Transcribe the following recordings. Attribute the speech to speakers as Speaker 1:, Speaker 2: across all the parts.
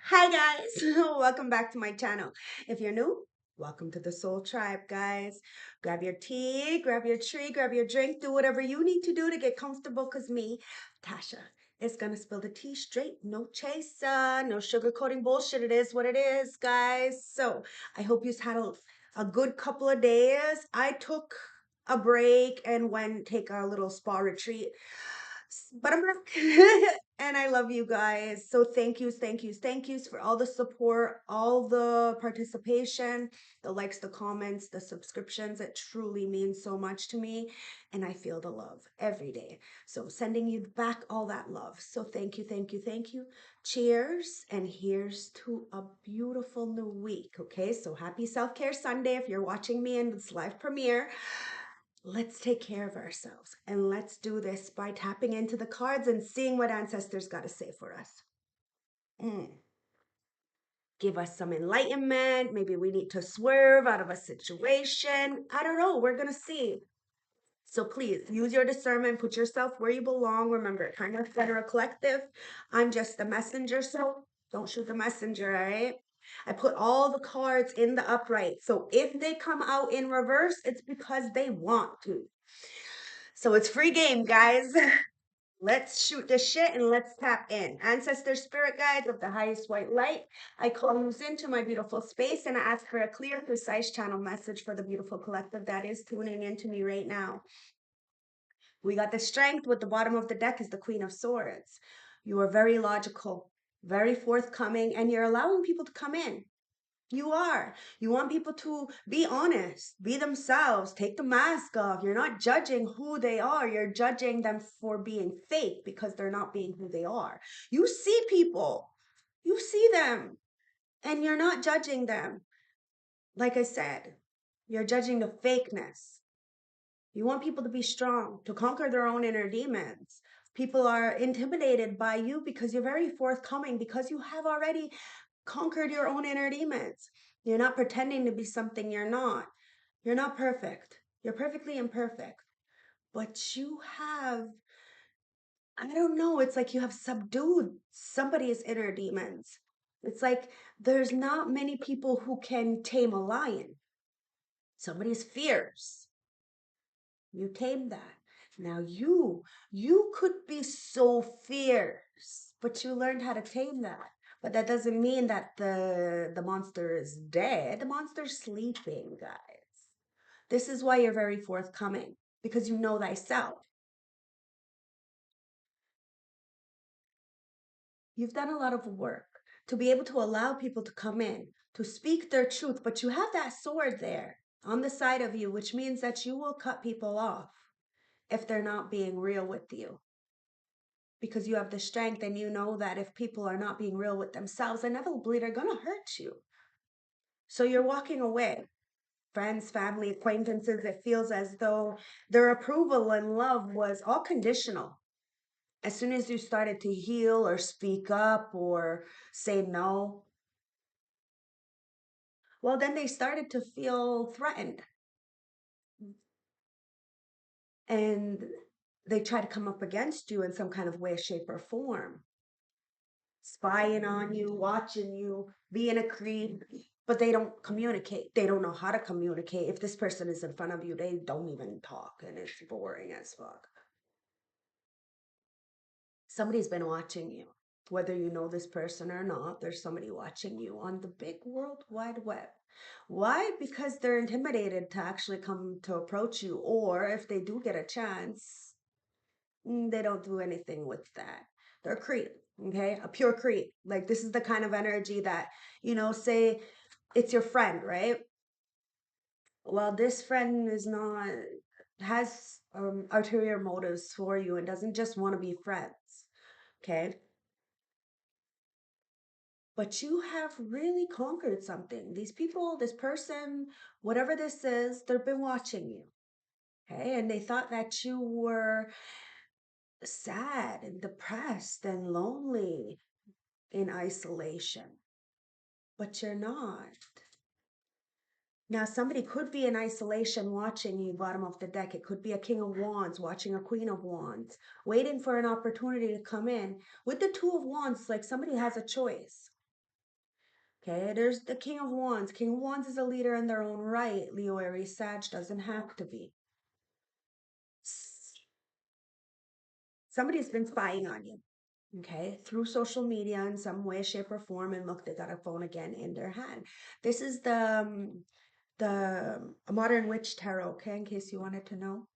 Speaker 1: Hi guys, welcome back to my channel. If you're new, welcome to the Soul Tribe, guys. Grab your tea, grab your tree, grab your drink, do whatever you need to do to get comfortable because me, Tasha, is gonna spill the tea straight, no chaser, no sugarcoating bullshit. It is what it is, guys. So I hope you've had a good couple of days. I took a break and went take a little spa retreat. But I'm back. And I love you guys. So thank yous for all the support, all the participation, the likes, the comments, the subscriptions. It truly means so much to me. And I feel the love every day. So sending you back all that love. So thank you. Cheers. And here's to a beautiful new week. Okay. So happy Self-Care Sunday if you're watching me in this live premiere. Let's take care of ourselves and let's do this by tapping into the cards and seeing what ancestors got to say for us. Give us some enlightenment. Maybe we need to swerve out of a situation. I don't know. We're going to see. So please use your discernment, put yourself where you belong. Remember, kind of center a collective. I'm just the messenger, so don't shoot the messenger, all right? I put all the cards in the upright. So if they come out in reverse, it's because they want to. So it's free game, guys. Let's shoot the shit and let's tap in. Ancestor spirit guides of the highest white light, I call you into my beautiful space and I ask for a clear, precise channel message for the beautiful collective that is tuning into me right now. We got the strength with the bottom of the deck is the Queen of Swords. You are very logical, very forthcoming, and you're allowing people to come in. You are. You want people to be honest, be themselves, take the mask off. You're not judging who they are. You're judging them for being fake because they're not being who they are. You see people, you see them, and you're not judging them. Like I said, you're judging the fakeness. You want people to be strong, to conquer their own inner demons. People are intimidated by you because you're very forthcoming, because you have already conquered your own inner demons. You're not pretending to be something you're not. You're not perfect. You're perfectly imperfect. But you have, I don't know, it's like you have subdued somebody's inner demons. It's like there's not many people who can tame a lion. Somebody's fierce. You tame that. Now you could be so fierce, but you learned how to tame that. But that doesn't mean that the monster is dead. The monster's sleeping, guys. This is why you're very forthcoming, because you know thyself. You've done a lot of work to be able to allow people to come in, to speak their truth, but you have that sword there on the side of you, which means that you will cut people off if they're not being real with you. Because you have the strength and you know that if people are not being real with themselves, inevitably they're going to hurt you. So you're walking away. Friends, family, acquaintances, it feels as though their approval and love was all conditional. As soon as you started to heal or speak up or say no, well, then they started to feel threatened. And they try to come up against you in some kind of way, shape, or form, spying on you, watching you, being a creep, but they don't communicate. They don't know how to communicate. If this person is in front of you, they don't even talk, and it's boring as fuck. Somebody's been watching you. Whether you know this person or not, there's somebody watching you on the big world wide web. Why? Because they're intimidated to actually come to approach you, or if they do get a chance, they don't do anything with that. They're creep, okay? A pure creep. Like this is the kind of energy that, say it's your friend, right? Well, this friend is not, has ulterior motives for you and doesn't just want to be friends, okay? But you have really conquered something. These people, this person, whatever this is, they've been watching you, okay? And they thought that you were sad and depressed and lonely in isolation, but you're not. Now, somebody could be in isolation watching you, bottom of the deck. It could be a King of Wands watching a Queen of Wands, waiting for an opportunity to come in. With the Two of Wands, like somebody has a choice. Okay, there's the King of Wands. King of Wands is a leader in their own right. Leo, Aries, Sag doesn't have to be. Somebody's been spying on you, okay, through social media in some way, shape, or form. And look, they got a phone again in their hand. This is the Modern Witch Tarot, okay, in case you wanted to know.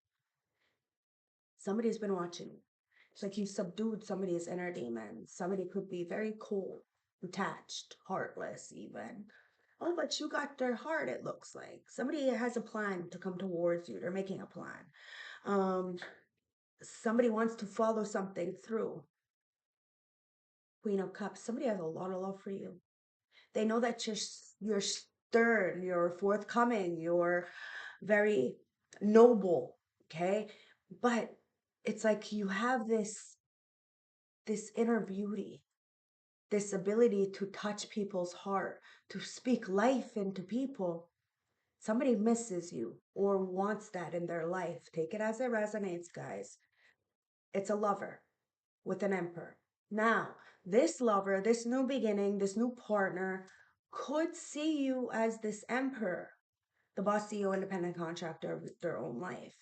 Speaker 1: Somebody's been watching you. It's like you subdued somebody's inner demons. Somebody could be very cold, detached, heartless, even. Oh, but you got their heart, it looks like. Somebody has a plan to come towards you. They're making a plan. Um, Somebody wants to follow something through. Queen of Cups. Somebody has a lot of love for you. They know that you're stern, you're forthcoming, you're very noble, okay? But it's like you have this inner beauty, this ability to touch people's heart, to speak life into people. Somebody misses you or wants that in their life. Take it as it resonates, guys. It's a lover with an emperor. Now, this lover, this new beginning, this new partner could see you as this emperor, the boss CEO, independent contractor of their own life.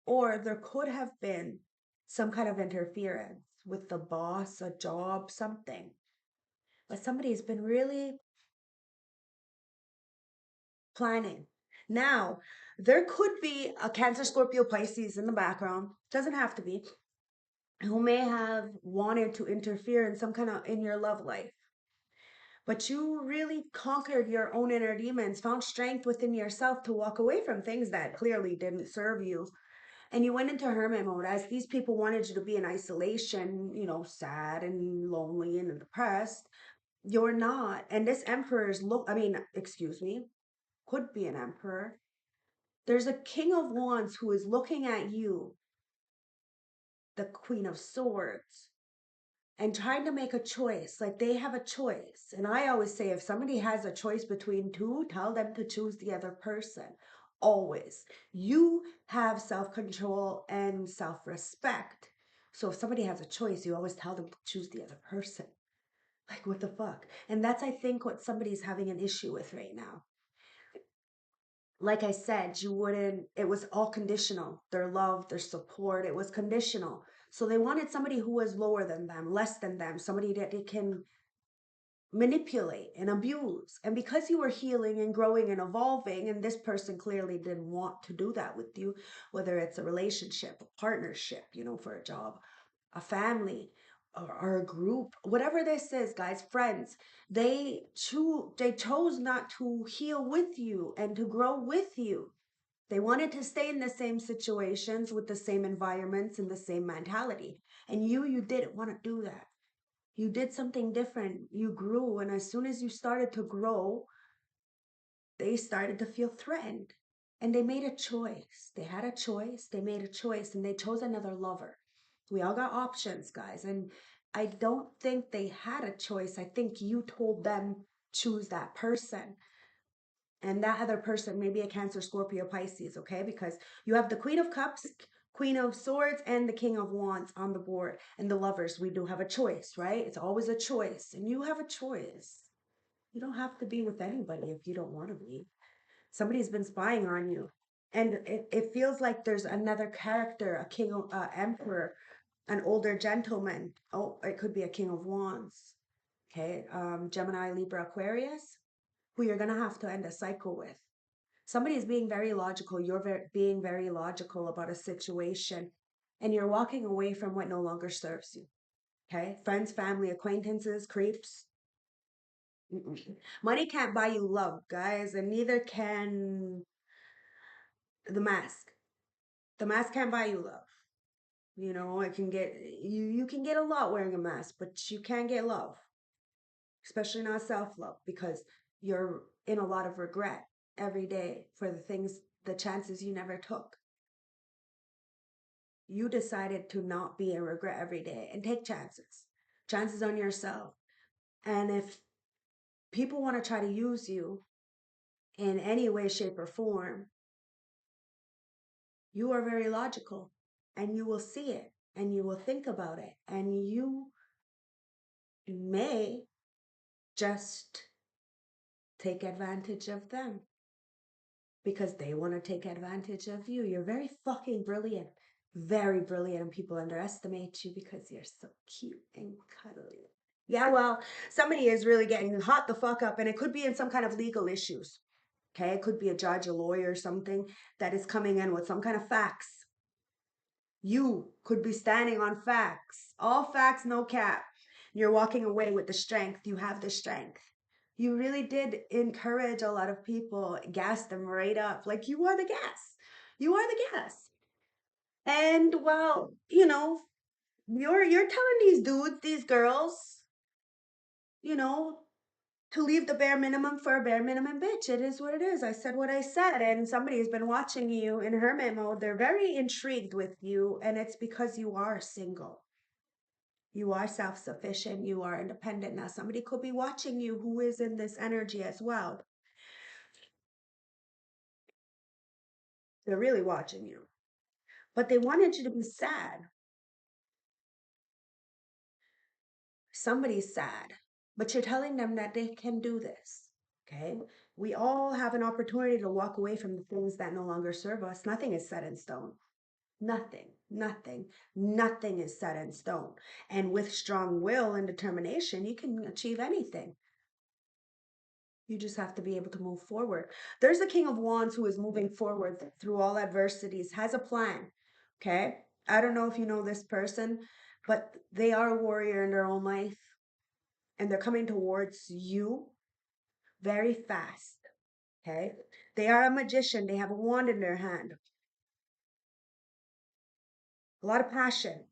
Speaker 1: Or there could have been some kind of interference with the boss, a job, something. But somebody's been really planning. Now, there could be a Cancer, Scorpio, Pisces in the background. Doesn't have to be. Who may have wanted to interfere in some kind of in your love life. But you really conquered your own inner demons, found strength within yourself to walk away from things that clearly didn't serve you. And you went into hermit mode as these people wanted you to be in isolation, you know, sad and lonely and depressed. You're not. And this emperor's excuse me, could be an emperor. There's a king of wands who is looking at you, the queen of swords, and trying to make a choice. Like they have a choice. And I always say, if somebody has a choice between two, tell them to choose the other person. Always. You have self-control and self-respect. So if somebody has a choice, you always tell them to choose the other person. Like, what the fuck? And that's, I think, what somebody's having an issue with right now. Like I said, it was all conditional. Their love, their support, it was conditional. So they wanted somebody who was lower than them, less than them, somebody that they can manipulate and abuse. And because you were healing and growing and evolving, and this person clearly didn't want to do that with you, whether it's a relationship, a partnership, you know, for a job, a family, or a group, whatever this is, guys, friends, they chose not to heal with you and to grow with you. They wanted to stay in the same situations with the same environments and the same mentality. And you didn't want to do that. You did something different. You grew. And as soon as you started to grow, they started to feel threatened. And they made a choice. They had a choice. They made a choice and they chose another lover. We all got options, guys. And I don't think they had a choice. I think you told them choose that person. And that other person may be a Cancer, Scorpio, Pisces, okay? Because you have the Queen of Cups, Queen of Swords, and the King of Wands on the board. And the lovers, we do have a choice, right? It's always a choice. And you have a choice. You don't have to be with anybody if you don't want to be. Somebody's been spying on you. And it feels like there's another character, a king, emperor, an older gentleman. Oh, it could be a King of Wands. Okay, Gemini, Libra, Aquarius, who you're going to have to end a cycle with. Somebody is being very logical. You're being very logical about a situation, and you're walking away from what no longer serves you. Okay, friends, family, acquaintances, creeps. Mm-mm. Money can't buy you love, guys, and neither can the mask. The mask can't buy you love. You know, it can get you can get a lot wearing a mask, but you can't get love, especially not self-love, because you're in a lot of regret every day for the things, the chances you never took. You decided to not be in regret every day and take chances on yourself. And if people want to try to use you in any way, shape, or form, you are very logical and you will see it and you will think about it and you may just take advantage of them because they want to take advantage of you. You're very fucking brilliant. Very brilliant, and people underestimate you because you're so cute and cuddly. Yeah, well, somebody is really getting hot the fuck up, and it could be in some kind of legal issues. Okay, it could be a judge, a lawyer, something that is coming in with some kind of facts. You could be standing on facts, all facts, no cap. You're walking away with the strength. You have the strength. You really did encourage a lot of people, gas them right up. Like you are the gas. You are the gas. And well, you're telling these dudes, these girls, you know, to leave the bare minimum for a bare minimum bitch. It is what it is. I said what I said, and somebody has been watching you in hermit mode. They're very intrigued with you, and it's because you are single. You are self-sufficient. You are independent. Now, somebody could be watching you who is in this energy as well. They're really watching you, but they wanted you to be sad. Somebody's sad, but you're telling them that they can do this. Okay. We all have an opportunity to walk away from the things that no longer serve us. Nothing is set in stone. Nothing is set in stone. And with strong will and determination, you can achieve anything. You just have to be able to move forward. There's a King of Wands who is moving forward through all adversities, has a plan. Okay. I don't know if you know this person, but they are a warrior in their own life, and they're coming towards you very fast. Okay. They are a magician. They have a wand in their hand. A lot of passion.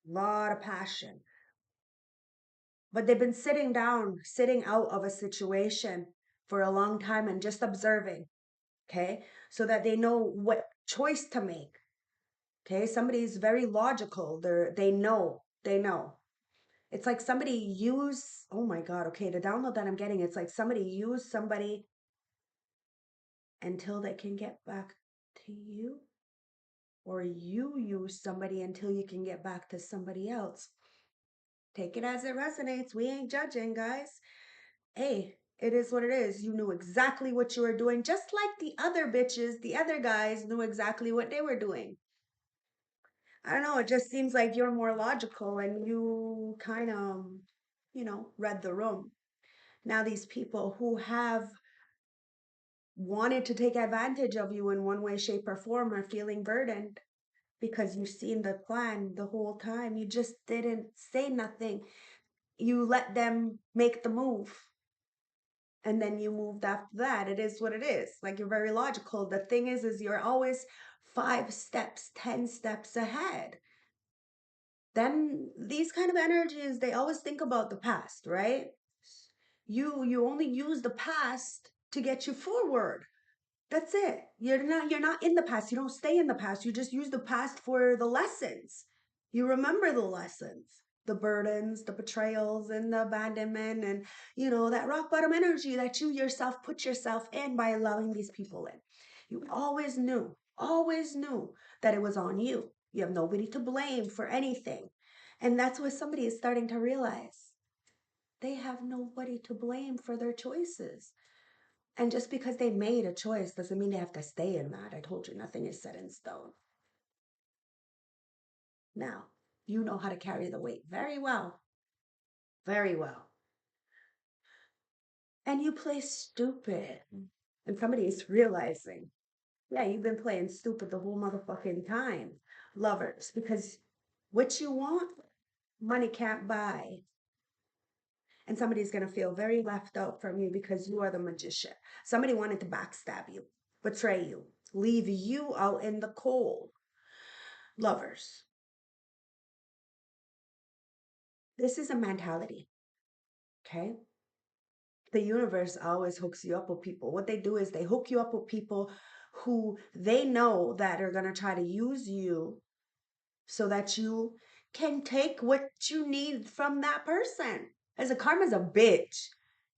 Speaker 1: A lot of passion. But they've been sitting down, sitting out of a situation for a long time and just observing. Okay. So that they know what choice to make. Okay. Somebody's very logical. They know. They know. It's like somebody use, oh my God. Okay. The download that I'm getting, it's like somebody use somebody until they can get back to you, or you use somebody until you can get back to somebody else. Take it as it resonates. We ain't judging, guys. Hey, it is what it is. You knew exactly what you were doing, just like the other bitches, the other guys knew exactly what they were doing. I don't know, it just seems like you're more logical and you kind of, read the room. Now, these people who have wanted to take advantage of you in one way, shape, or form are feeling burdened because you've seen the plan the whole time. You just didn't say nothing. You let them make the move. And then you moved after that. It is what it is. Like you're very logical. The thing is you're always 5 steps, 10 steps ahead. Then these kind of energies, they always think about the past, right? You only use the past to get you forward. That's it. You're not in the past. You don't stay in the past. You just use the past for the lessons. You remember the lessons, the burdens, the betrayals, and the abandonment, and that rock bottom energy that you yourself put yourself in by allowing these people in. You always knew that it was on you. You have nobody to blame for anything. And that's what somebody is starting to realize. They have nobody to blame for their choices. And just because they made a choice doesn't mean they have to stay in that. I told you nothing is set in stone. Now, you know how to carry the weight very well. Very well. And you play stupid. And somebody is realizing, yeah, you've been playing stupid the whole motherfucking time, lovers, because what you want, money can't buy. And somebody's going to feel very left out from you because you are the magician. Somebody wanted to backstab you, betray you, leave you out in the cold. Lovers. This is a mentality, okay? The universe always hooks you up with people. What they do is they hook you up with people who they know that are going to try to use you so that you can take what you need from that person. As a karma's a bitch.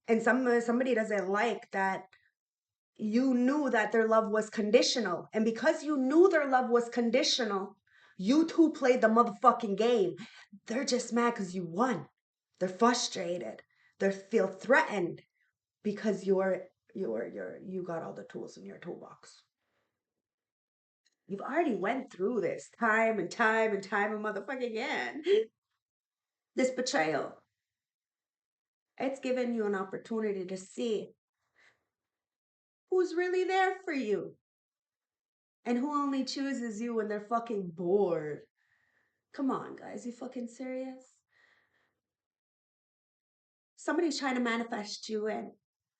Speaker 1: And somebody doesn't like that you knew that their love was conditional. And because you knew their love was conditional, you two played the motherfucking game. They're just mad because you won. They're frustrated. They feel threatened. because you got all the tools in your toolbox. You've already went through this time and time and time and motherfucking again. This betrayal. It's given you an opportunity to see who's really there for you and who only chooses you when they're fucking bored. Come on, guys, you fucking serious? Somebody's trying to manifest you in,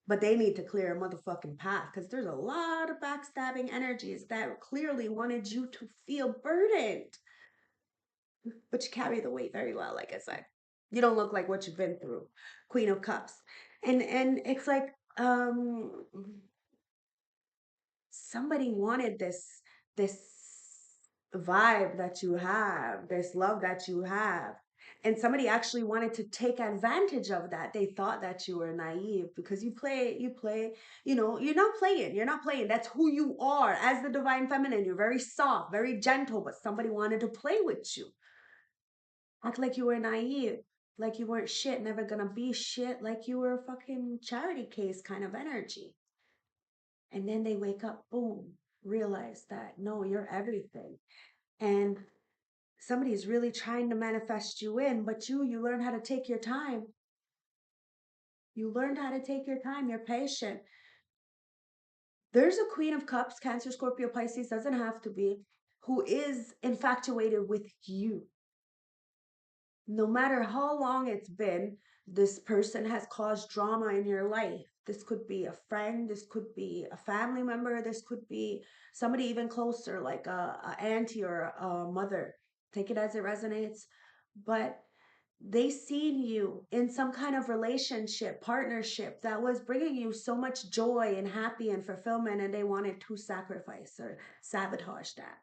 Speaker 1: but they need to clear a motherfucking path because there's a lot of backstabbing energies that clearly wanted you to feel burdened. But you carry the weight very well, like I said. You don't look like what you've been through. Queen of Cups. And it's like somebody wanted this vibe that you have, this love that you have. And somebody actually wanted to take advantage of that. They thought that you were naive because you're not playing. That's who you are as the divine feminine. You're very soft, very gentle, but somebody wanted to play with you. Act like you were naive, like you weren't shit, never gonna be shit, like you were a fucking charity case kind of energy. And then they wake up, boom, realize that no, you're everything. And somebody's really trying to manifest you in, but you learn how to take your time. You learned how to take your time. You're patient. There's a Queen of Cups, Cancer, Scorpio, Pisces, doesn't have to be, who is infatuated with you. No matter how long it's been, this person has caused drama in your life. This could be a friend, this could be a family member, this could be somebody even closer, like a auntie or a mother. Take it as it resonates. But they seen you in some kind of relationship, partnership that was bringing you so much joy and happy and fulfillment, and they wanted to sacrifice or sabotage that.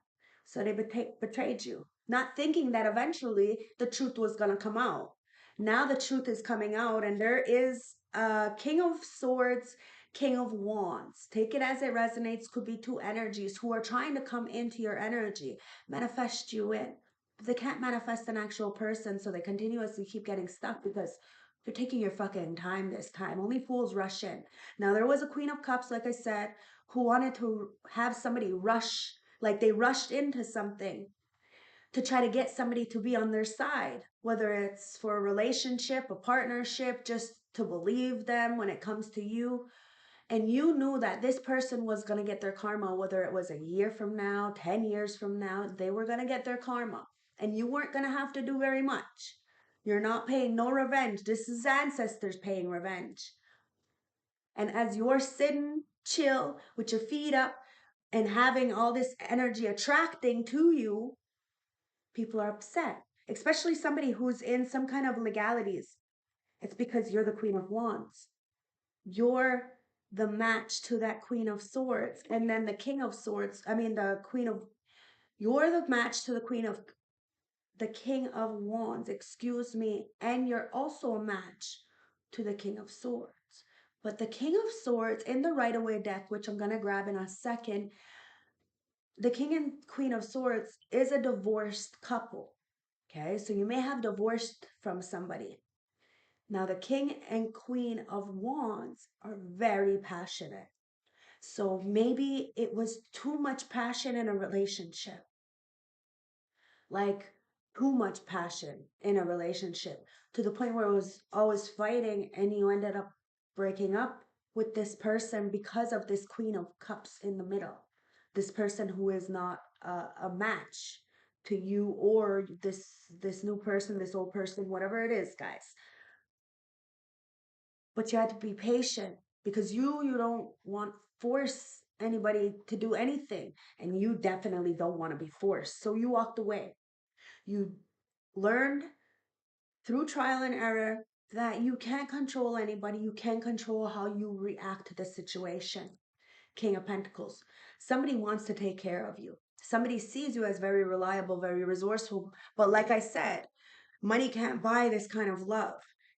Speaker 1: So they betrayed you, not thinking that eventually the truth was going to come out. Now the truth is coming out, and there is a King of Swords, King of Wands. Take it as it resonates. Could be two energies who are trying to come into your energy, manifest you in. But they can't manifest an actual person, so they continuously keep getting stuck because you're taking your fucking time this time. Only fools rush in. Now, there was a Queen of Cups, like I said, who wanted to have somebody rush, like they rushed into something to try to get somebody to be on their side, whether it's for a relationship, a partnership, just to believe them when it comes to you. And you knew that this person was going to get their karma, whether it was a year from now, 10 years from now, they were going to get their karma. And you weren't going to have to do very much. You're not paying no revenge. This is ancestors paying revenge. And as you're sitting chill with your feet up and having all this energy attracting to you, people are upset, especially somebody who's in some kind of legalities. It's because you're the Queen of Wands. You're the match to that Queen of Swords. And then the King of Swords, I mean, you're the match to the King of Wands, excuse me. And you're also a match to the King of Swords. But the King of Swords in the Rider-Waite deck, which I'm going to grab in a second, the King and Queen of Swords is a divorced couple. Okay, so you may have divorced from somebody. Now, the King and Queen of Wands are very passionate. So maybe it was too much passion in a relationship. Like, too much passion in a relationship to the point where it was always fighting and you ended up breaking up with this person because of this Queen of Cups in the middle. This person who is not a match to you or this new person, this old person, whatever it is, guys. But you had to be patient because you don't want force anybody to do anything, and you definitely don't want to be forced. So you walked away. You learned through trial and error that you can't control anybody. You can't control how you react to the situation. King of Pentacles. Somebody wants to take care of you. Somebody sees you as very reliable, very resourceful. But like I said, money can't buy this kind of love.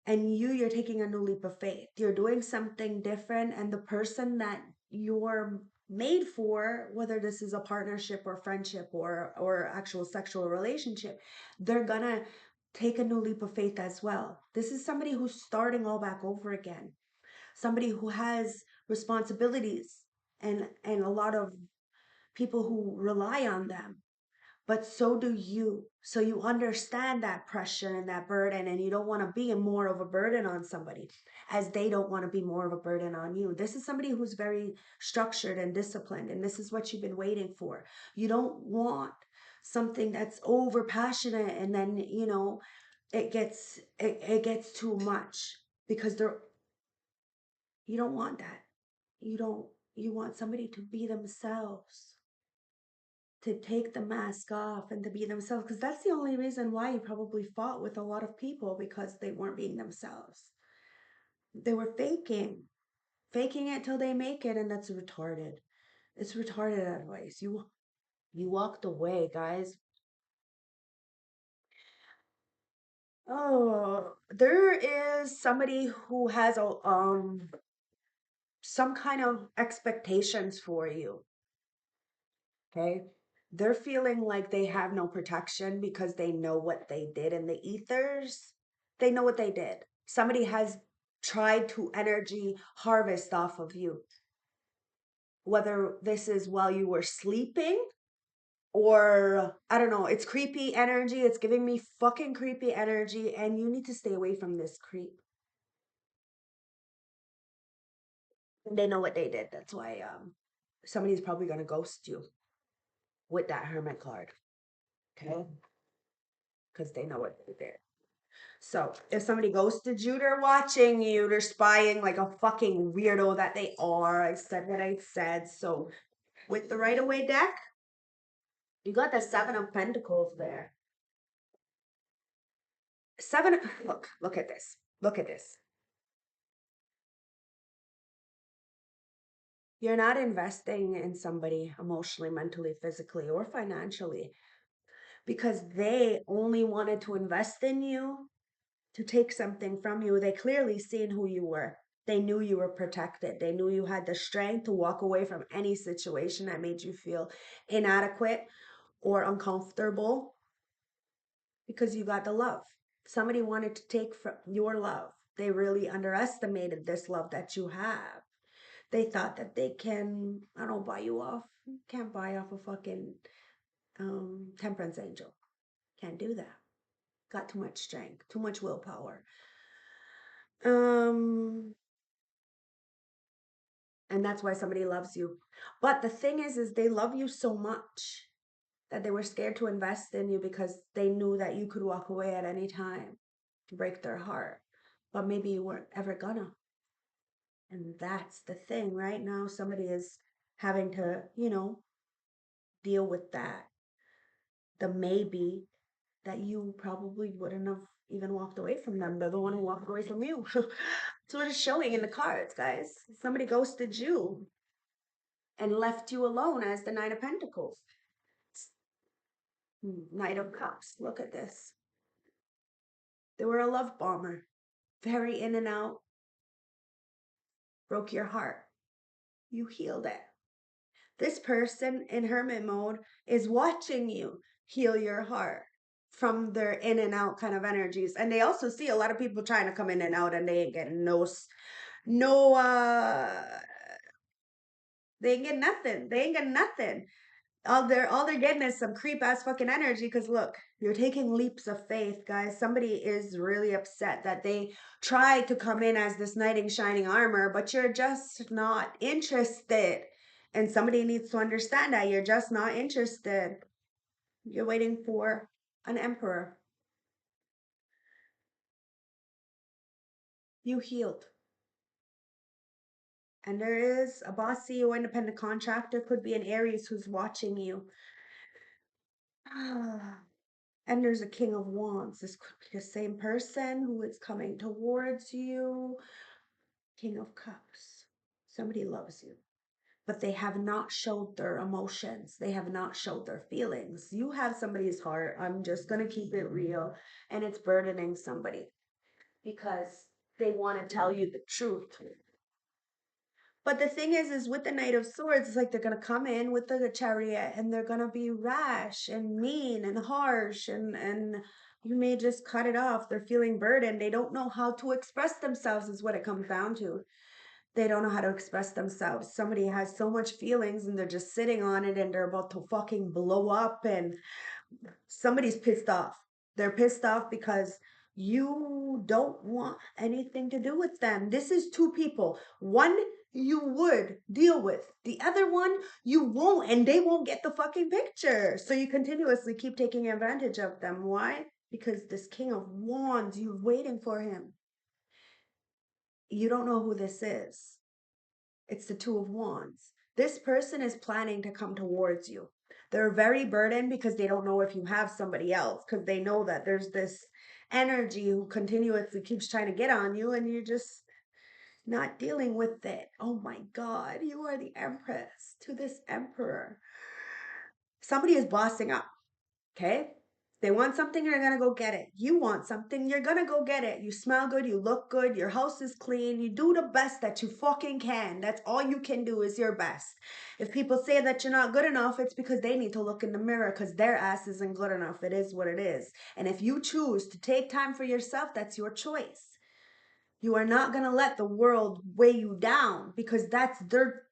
Speaker 1: And you're taking a new leap of faith. You're doing something different. And the person that you're made for, whether this is a partnership or friendship or actual sexual relationship, they're gonna take a new leap of faith as well. This is somebody who's starting all back over again. somebody who has responsibilities and a lot of people who rely on them, but so do you. So you understand that pressure and that burden, and you don't want to be more of a burden on somebody as they don't want to be more of a burden on you. This is somebody who's very structured and disciplined, and this is what you've been waiting for. You don't want something that's over passionate and then, it gets too much because you don't want that. You want somebody to be themselves, to take the mask off and to be themselves, because that's the only reason why you probably fought with a lot of people, because they weren't being themselves. They were faking it till they make it, and that's retarded. It's retarded advice. You walked away, guys. Oh, there is somebody who has a some kind of expectations for you. Okay. They're feeling like they have no protection because they know what they did in the ethers. They know what they did. Somebody has tried to energy harvest off of you. Whether this is while you were sleeping or I don't know, it's creepy energy. It's giving me fucking creepy energy, and you need to stay away from this creep. They know what they did. That's why somebody's probably gonna ghost you with that hermit card. Okay? Because they know what they did. So if somebody ghosted you, they're watching you, they're spying like a fucking weirdo that they are. I said what I said. So with the right away deck, you got the Seven of Pentacles there. Seven, look at this. Look at this. You're not investing in somebody emotionally, mentally, physically, or financially because they only wanted to invest in you to take something from you. They clearly seen who you were. They knew you were protected. They knew you had the strength to walk away from any situation that made you feel inadequate or uncomfortable because you got the love. Somebody wanted to take from your love. They really underestimated this love that you have. They thought that they can, I don't know, buy you off. Can't buy off a fucking temperance angel. Can't do that. Got too much strength, too much willpower. Um, and that's why somebody loves you. But the thing is they love you so much that they were scared to invest in you because they knew that you could walk away at any time to break their heart. But maybe you weren't ever gonna. And that's the thing. Right now, somebody is having to, deal with that. The maybe that you probably wouldn't have even walked away from them. They're the one who walked away from you. That's what it's showing in the cards, guys. Somebody ghosted you and left you alone as the Knight of Pentacles. Knight of Cups. Look at this. They were a love bomber. Very in and out. Broke your heart. You healed it. This person in hermit mode is watching you heal your heart from their in and out kind of energies. And they also see a lot of people trying to come in and out, and they ain't getting no they ain't getting nothing. They ain't getting nothing. All they're getting is some creep ass fucking energy. Because look, you're taking leaps of faith, guys. Somebody is really upset that they tried to come in as this knight in shining armor, but you're just not interested. And somebody needs to understand that you're just not interested. You're waiting for an emperor. You healed. And there is a bossy or independent contractor, could be an Aries who's watching you. And there's a King of Wands. This could be the same person who is coming towards you. King of Cups. Somebody loves you, but they have not showed their emotions. They have not showed their feelings. You have somebody's heart. I'm just going to keep it real. And it's burdening somebody because they want to tell you the truth. But the thing is with the Knight of Swords, it's like they're gonna come in with the Chariot and they're gonna be rash and mean and harsh, and you may just cut it off. They're feeling burdened. They don't know how to express themselves is what it comes down to. They don't know how to express themselves. Somebody has so much feelings and they're just sitting on it and they're about to fucking blow up, and somebody's pissed off. They're pissed off because you don't want anything to do with them. This is two people. One you would deal with, the other one you won't, and they won't get the fucking picture. So you continuously keep taking advantage of them. Why? Because this King of Wands, you're waiting for him. You don't know who this is. It's the Two of Wands. This person is planning to come towards you. They're very burdened because they don't know if you have somebody else, because they know that there's this energy who continuously keeps trying to get on you and you're just not dealing with it. Oh my God, you are the Empress to this Emperor. Somebody is bossing up. Okay? They want something, you're gonna go get it. You want something, you're gonna go get it. You smell good, you look good, your house is clean, you do the best that you fucking can. That's all you can do is your best. If people say that you're not good enough, it's because they need to look in the mirror because their ass isn't good enough. It is what it is. And if you choose to take time for yourself, that's your choice. You are not gonna let the world weigh you down because that's their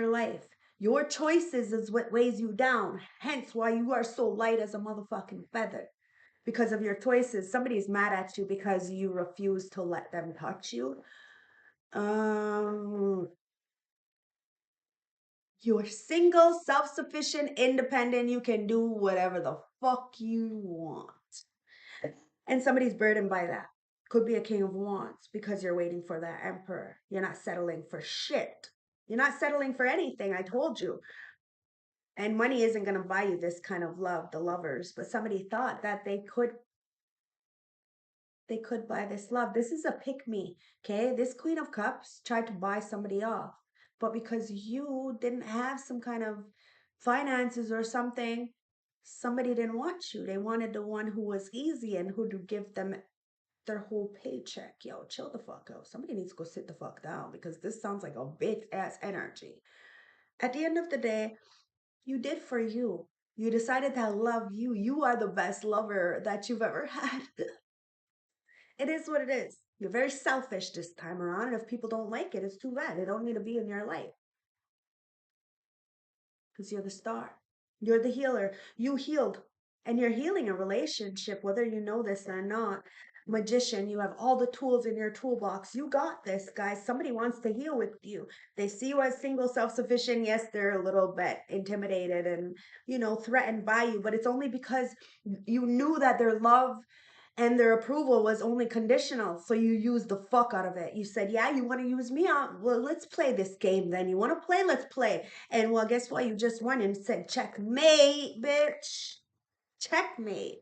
Speaker 1: life. Your choices is what weighs you down. Hence why you are so light as a motherfucking feather. Because of your choices. Somebody's mad at you because you refuse to let them touch you. Um, you're single, self-sufficient, independent. You can do whatever the fuck you want. And somebody's burdened by that. Could be a King of Wands because you're waiting for that Emperor. You're not settling for shit. You're not settling for anything. I told you. And money isn't going to buy you this kind of love, the lovers. But somebody thought that they could buy this love. This is a pick me. Okay. This Queen of Cups tried to buy somebody off. But because you didn't have some kind of finances or something, somebody didn't want you. They wanted the one who was easy and who would give them their whole paycheck. Yo, chill the fuck out. Somebody needs to go sit the fuck down because this sounds like a bitch ass energy. At the end of the day, you did for you. You decided to love you. You are the best lover that you've ever had. It is what it is. You're very selfish this time around. And if people don't like it, it's too bad. They don't need to be in your life because you're the star. You're the healer. You healed. And you're healing a relationship, whether you know this or not. Magician, you have all the tools in your toolbox. You got this, guys. Somebody wants to heal with you. They see you as single, self-sufficient. Yes, they're a little bit intimidated and, threatened by you, but it's only because you knew that their love and their approval was only conditional. So you used the fuck out of it. You said, yeah, you want to use me out? Well, let's play this game then. You want to play? Let's play. And well, guess what? You just won and said, checkmate, bitch. Checkmate.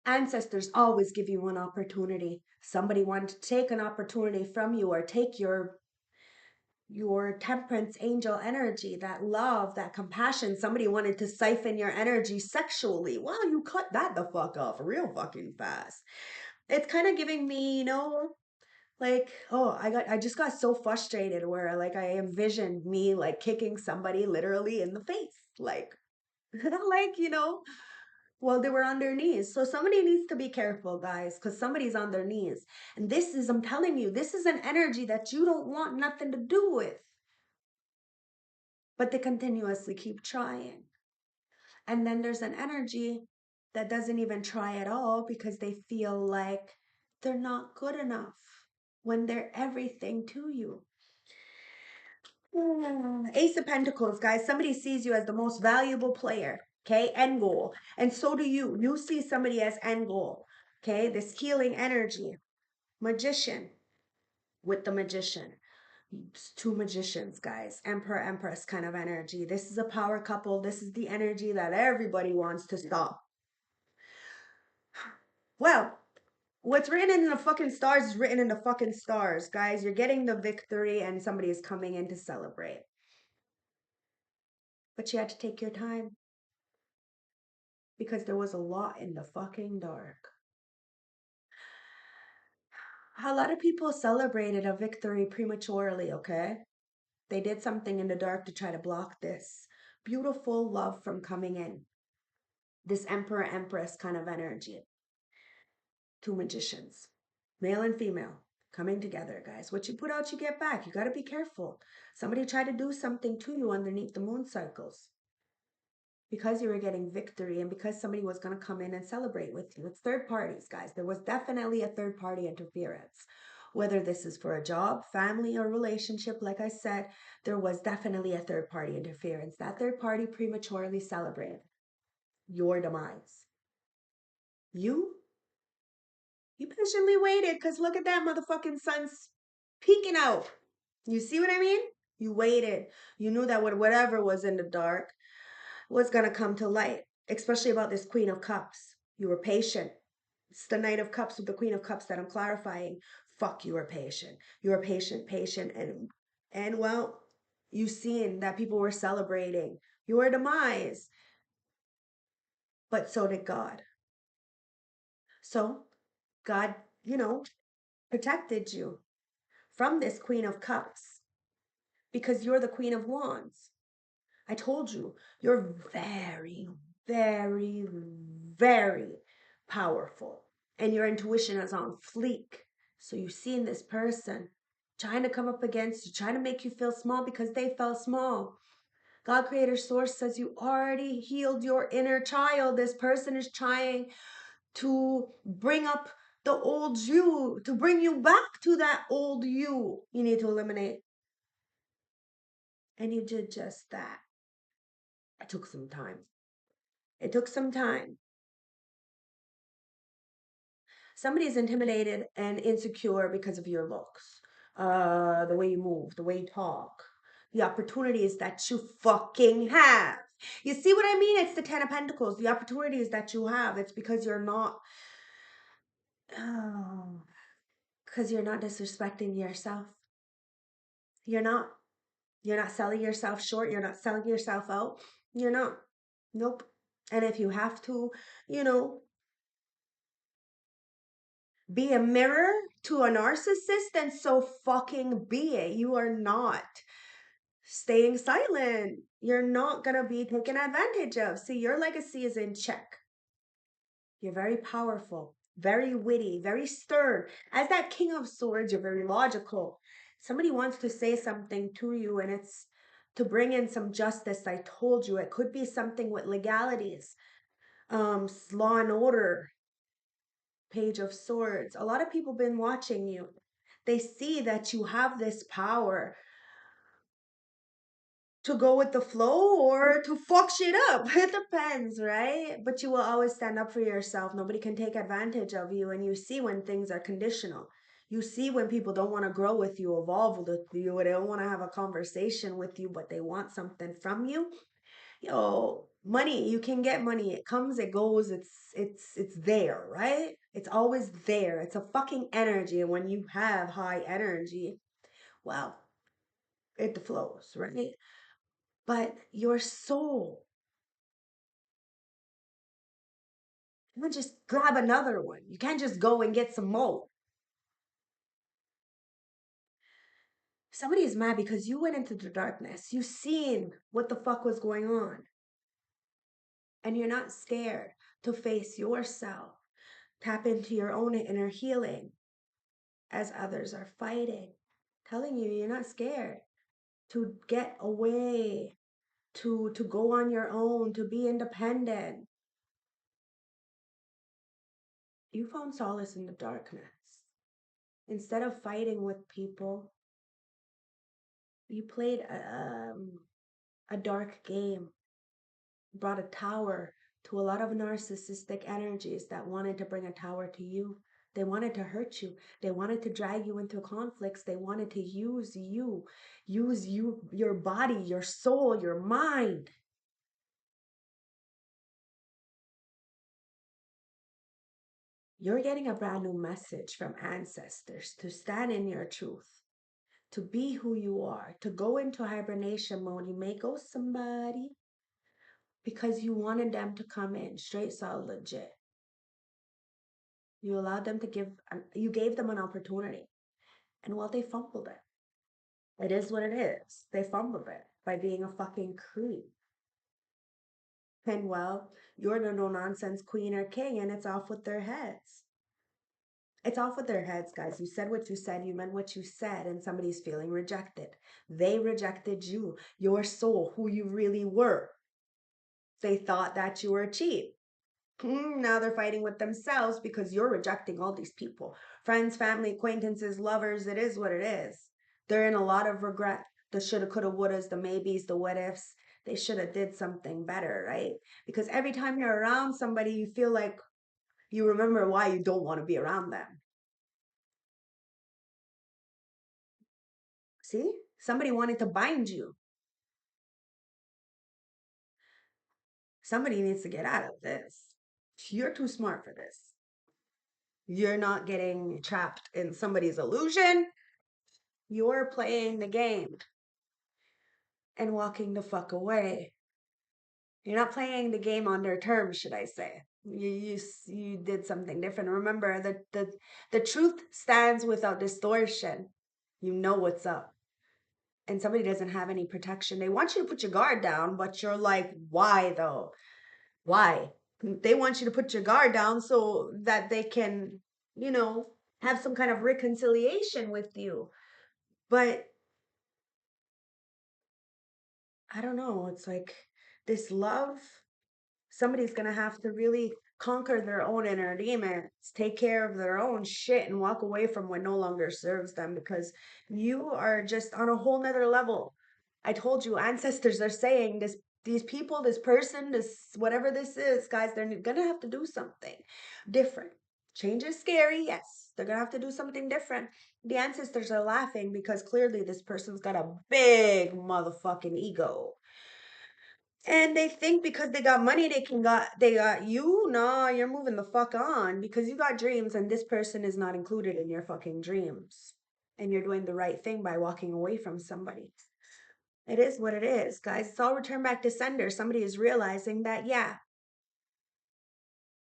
Speaker 1: Ancestors always give you an opportunity. Somebody wanted to take an opportunity from you or take your temperance angel energy, that love, that compassion. Somebody wanted to siphon your energy sexually. Well, you cut that the fuck off real fucking fast. It's kind of giving me, like, oh, I just got so frustrated where like I envisioned me like kicking somebody literally in the face. Like like, well, they were on their knees. So somebody needs to be careful, guys, because somebody's on their knees. And this is, I'm telling you, this is an energy that you don't want nothing to do with. But they continuously keep trying. And then there's an energy that doesn't even try at all because they feel like they're not good enough when they're everything to you. Ace of Pentacles, guys. Somebody sees you as the most valuable player, okay? End goal. And so do you. You see somebody as end goal, okay? This healing energy. Magician with the magician. Two magicians, guys. Emperor, Empress kind of energy. This is a power couple. This is the energy that everybody wants to stop. Well, what's written in the fucking stars is written in the fucking stars, guys. You're getting the victory and somebody is coming in to celebrate. But you had to take your time because there was a lot in the fucking dark. A lot of people celebrated a victory prematurely, okay? They did something in the dark to try to block this beautiful love from coming in. This Emperor, Empress kind of energy. Two magicians. Male and female coming together, guys. What you put out, you get back. You got to be careful. Somebody tried to do something to you underneath the moon cycles because you were getting victory and because somebody was going to come in and celebrate with you. It's third parties, guys. There was definitely a third party interference. Whether this is for a job, family, or relationship, like I said, there was definitely a third party interference. That third party prematurely celebrated your demise. You You patiently waited because look at that motherfucking sun's peeking out. You see what I mean? You waited. You knew that whatever was in the dark was going to come to light, especially about this Queen of Cups. You were patient. It's the Knight of Cups with the Queen of Cups that I'm clarifying. Fuck, you were patient. You were patient, and well, you seen that people were celebrating your demise, but so did God. So God, protected you from this Queen of Cups because you're the Queen of Wands. I told you, you're very, very, very powerful and your intuition is on fleek. So you see in this person trying to come up against you, trying to make you feel small because they felt small. God Creator Source says you already healed your inner child. This person is trying to bring up the old you, to bring you back to that old you need to eliminate. And you did just that. It took some time. It took some time. Somebody is intimidated and insecure because of your looks, the way you move, the way you talk, the opportunities that you fucking have. You see what I mean? It's the Ten of Pentacles. The opportunities that you have. It's because you're not, because you're not disrespecting yourself. You're not. You're not selling yourself short. You're not selling yourself out. You're not. Nope. And if you have to, you know, be a mirror to a narcissist, then so fucking be it. You are not staying silent. You're not going to be taken advantage of. See, your legacy is in check. You're very powerful, very witty, very stern. As that King of Swords, you're very logical. Somebody wants to say something to you and it's to bring in some justice. I told you it could be something with legalities, law and order, Page of Swords. A lot of people been watching you. They see that you have this power to go with the flow or to fuck shit up. It depends, right? But you will always stand up for yourself. Nobody can take advantage of you. And you see when things are conditional. You see when people don't want to grow with you, evolve with you, or they don't want to have a conversation with you, but they want something from you. Money, you can get money. It comes, it goes, it's there, right? It's always there. It's a fucking energy. And when you have high energy, well, it flows, right? But your soul, you can't just grab another one. You can't just go and get some more. Somebody is mad because you went into the darkness. You seen what the fuck was going on. And you're not scared to face yourself. Tap into your own inner healing as others are fighting. Telling you you're not scared to get away, to go on your own, to be independent. You found solace in the darkness. Instead of fighting with people, you played a dark game, brought a tower to a lot of narcissistic energies that wanted to bring a tower to you. They wanted to hurt you. They wanted to drag you into conflicts. They wanted to use you, your body, your soul, your mind. You're getting a brand new message from ancestors to stand in your truth, to be who you are, to go into hibernation mode. You may ghost somebody because you wanted them to come in straight, solid, legit. You allowed them to you gave them an opportunity. And well, they fumbled it. It is what it is. They fumbled it by being a fucking creep. And well, you're the no nonsense queen or king, and it's off with their heads. It's off with their heads, guys. You said what you said, you meant what you said, and somebody's feeling rejected. They rejected you, your soul, who you really were. They thought that you were cheap. Now they're fighting with themselves because you're rejecting all these people. Friends, family, acquaintances, lovers, it is what it is. They're in a lot of regret. The shoulda, coulda, wouldas, the maybes, the what ifs. They should have did something better, right? Because every time you're around somebody, you feel like you remember why you don't want to be around them. See? Somebody wanted to bind you. Somebody needs to get out of this. You're too smart for this. You're not getting trapped in somebody's illusion. You're playing the game and walking the fuck away. You're not playing the game on their terms, should I say. You did something different. Remember that the truth stands without distortion. You know what's up. And somebody doesn't have any protection. They want you to put your guard down, but you're like, why though? Why? They want you to put your guard down so that they can, you know, have some kind of reconciliation with you. But I don't know. It's like this love, somebody's going to have to really conquer their own inner demons, take care of their own shit, and walk away from what no longer serves them because you are just on a whole nother level. I told you, ancestors are saying this. These people, this person, this whatever this is, guys, they're gonna have to do something different. Change is scary, yes. They're gonna have to do something different. The ancestors are laughing because clearly this person's got a big motherfucking ego, and they think because they got money they got you. No, you're moving the fuck on because you got dreams and this person is not included in your fucking dreams. And you're doing the right thing by walking away from somebody. It is what it is, guys. It's all return back to sender. Somebody is realizing that, yeah,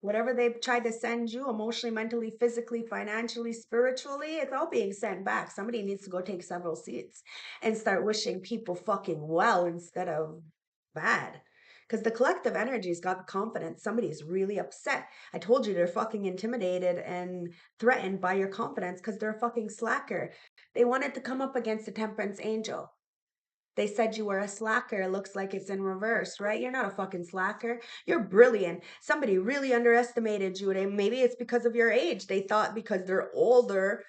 Speaker 1: whatever they've tried to send you emotionally, mentally, physically, financially, spiritually, it's all being sent back. Somebody needs to go take several seats and start wishing people fucking well instead of bad. Because the collective energy's got the confidence. Somebody's really upset. I told you they're fucking intimidated and threatened by your confidence because they're a fucking slacker. They wanted to come up against the temperance angel. They said you were a slacker. It looks like it's in reverse, right? You're not a fucking slacker. You're brilliant. Somebody really underestimated you. Maybe it's because of your age. They thought because they're older,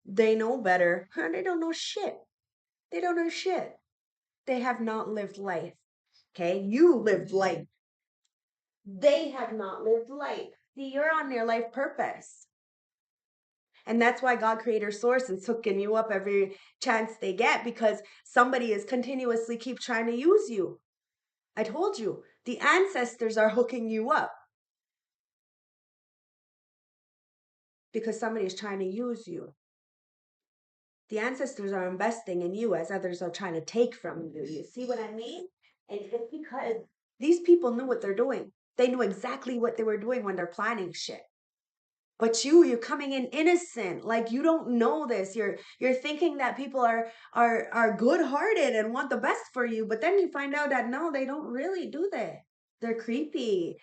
Speaker 1: they know better. They don't know shit. They don't know shit. They have not lived life. Okay? You lived life. They have not lived life. See, you're on your life purpose. And that's why God Creator Source is hooking you up every chance they get because somebody is continuously keep trying to use you. I told you, the ancestors are hooking you up because somebody is trying to use you. The ancestors are investing in you as others are trying to take from you. You see what I mean? And it's because these people knew what they're doing. They knew exactly what they were doing when they're planning shit. But you're coming in innocent, like you don't know this. You're thinking that people are good-hearted and want the best for you, but then you find out that no, they don't really do that. They're creepy.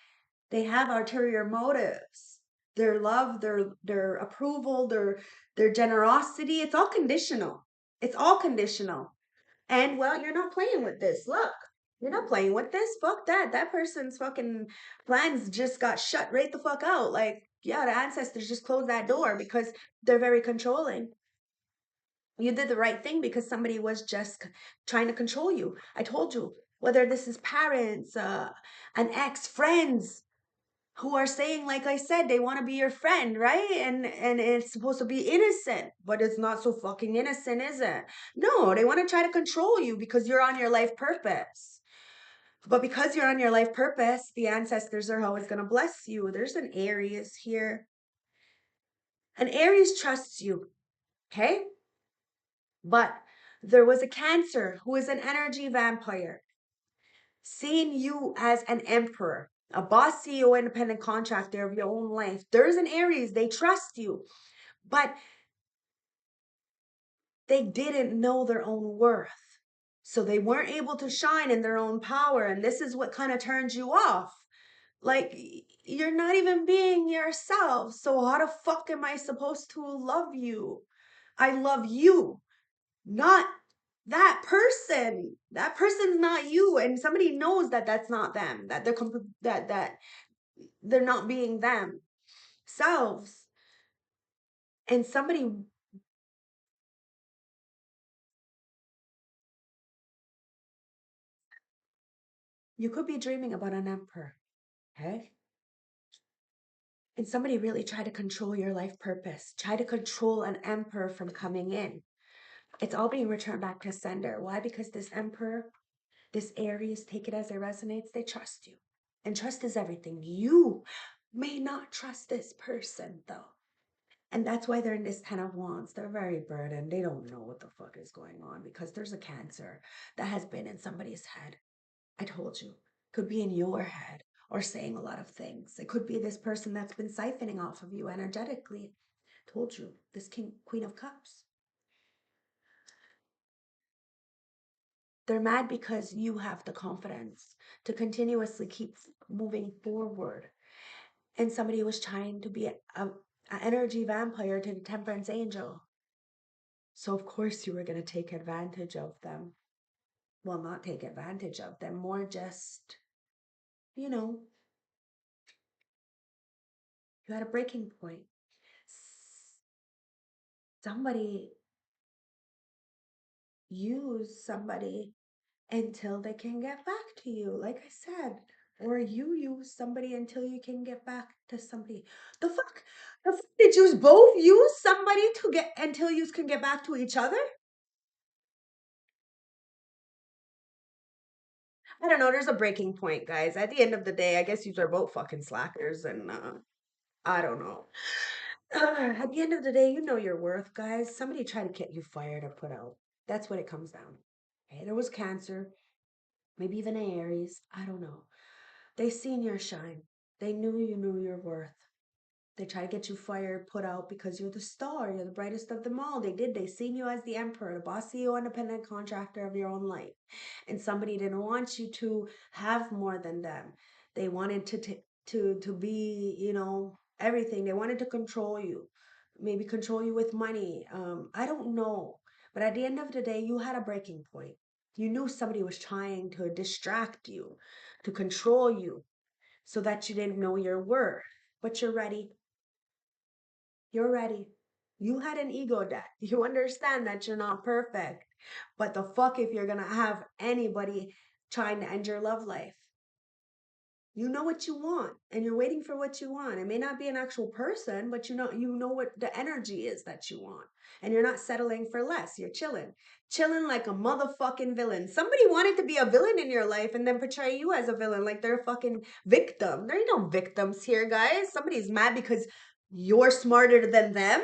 Speaker 1: They have ulterior motives. Their love, their approval, their generosity, it's all conditional. It's all conditional. And well, you're not playing with this. Look, you're not playing with this. Fuck that. That person's fucking plans just got shut right the fuck out. Like, yeah, the ancestors just closed that door because they're very controlling. You did the right thing because somebody was just trying to control you. I told you, whether this is parents, an ex, friends, who are saying, like I said, they want to be your friend, right? And it's supposed to be innocent, but it's not so fucking innocent, is it? No, they want to try to control you because you're on your life purpose. But because you're on your life purpose, the ancestors are always going to bless you. There's an Aries here. An Aries trusts you, okay? But there was a Cancer who is an energy vampire, seeing you as an emperor, a boss, CEO, independent contractor of your own life. There's an Aries, they trust you, but they didn't know their own worth. So they weren't able to shine in their own power. And this is what kind of turns you off. Like, you're not even being yourself. So how the fuck am I supposed to love you? I love you, not that person. That person's not you, and somebody knows that that's not them. That that they're not being themselves. And somebody, you could be dreaming about an emperor, okay? And somebody really try to control your life purpose, try to control an emperor from coming in. It's all being returned back to sender. Why? Because this emperor, this Aries, take it as it resonates, they trust you. And trust is everything. You may not trust this person though. And that's why they're in this 10 of Wands. They're very burdened. They don't know what the fuck is going on because there's a Cancer that has been in somebody's head. I told you. Could be in your head or saying a lot of things. It could be this person that's been siphoning off of you energetically. Told you. This Queen of Cups. They're mad because you have the confidence to continuously keep moving forward. And somebody was trying to be an energy vampire to the Temperance Angel. So of course you were going to take advantage of them. Well, not take advantage of them, more just, you know, you had a breaking point. Somebody use somebody until they can get back to you, like I said. Or you use somebody until you can get back to somebody. The fuck? The fuck did you both use somebody to get until you can get back to each other? I don't know. There's a breaking point, guys. At the end of the day, I guess you are both fucking slackers, and I don't know. At the end of the day, you know your worth, guys. Somebody tried to get you fired or put out. That's what it comes down. Okay, there was Cancer, maybe even an Aries. I don't know. They seen your shine. They knew your worth. They try to get you fired, put out because you're the star. You're the brightest of them all. They did. They seen you as the emperor, the boss CEO, independent contractor of your own life. And somebody didn't want you to have more than them. They wanted to be, everything. They wanted to control you, maybe control you with money. I don't know. But at the end of the day, you had a breaking point. You knew somebody was trying to distract you, to control you, so that you didn't know your worth. But you're ready. You're ready. You had an ego death. You understand that you're not perfect. But the fuck if you're gonna have anybody trying to end your love life. You know what you want and you're waiting for what you want. It may not be an actual person, but you know what the energy is that you want. And you're not settling for less. You're chilling. Chilling like a motherfucking villain. Somebody wanted to be a villain in your life and then portray you as a villain like they're a fucking victim. There ain't no victims here, guys. Somebody's mad because you're smarter than them.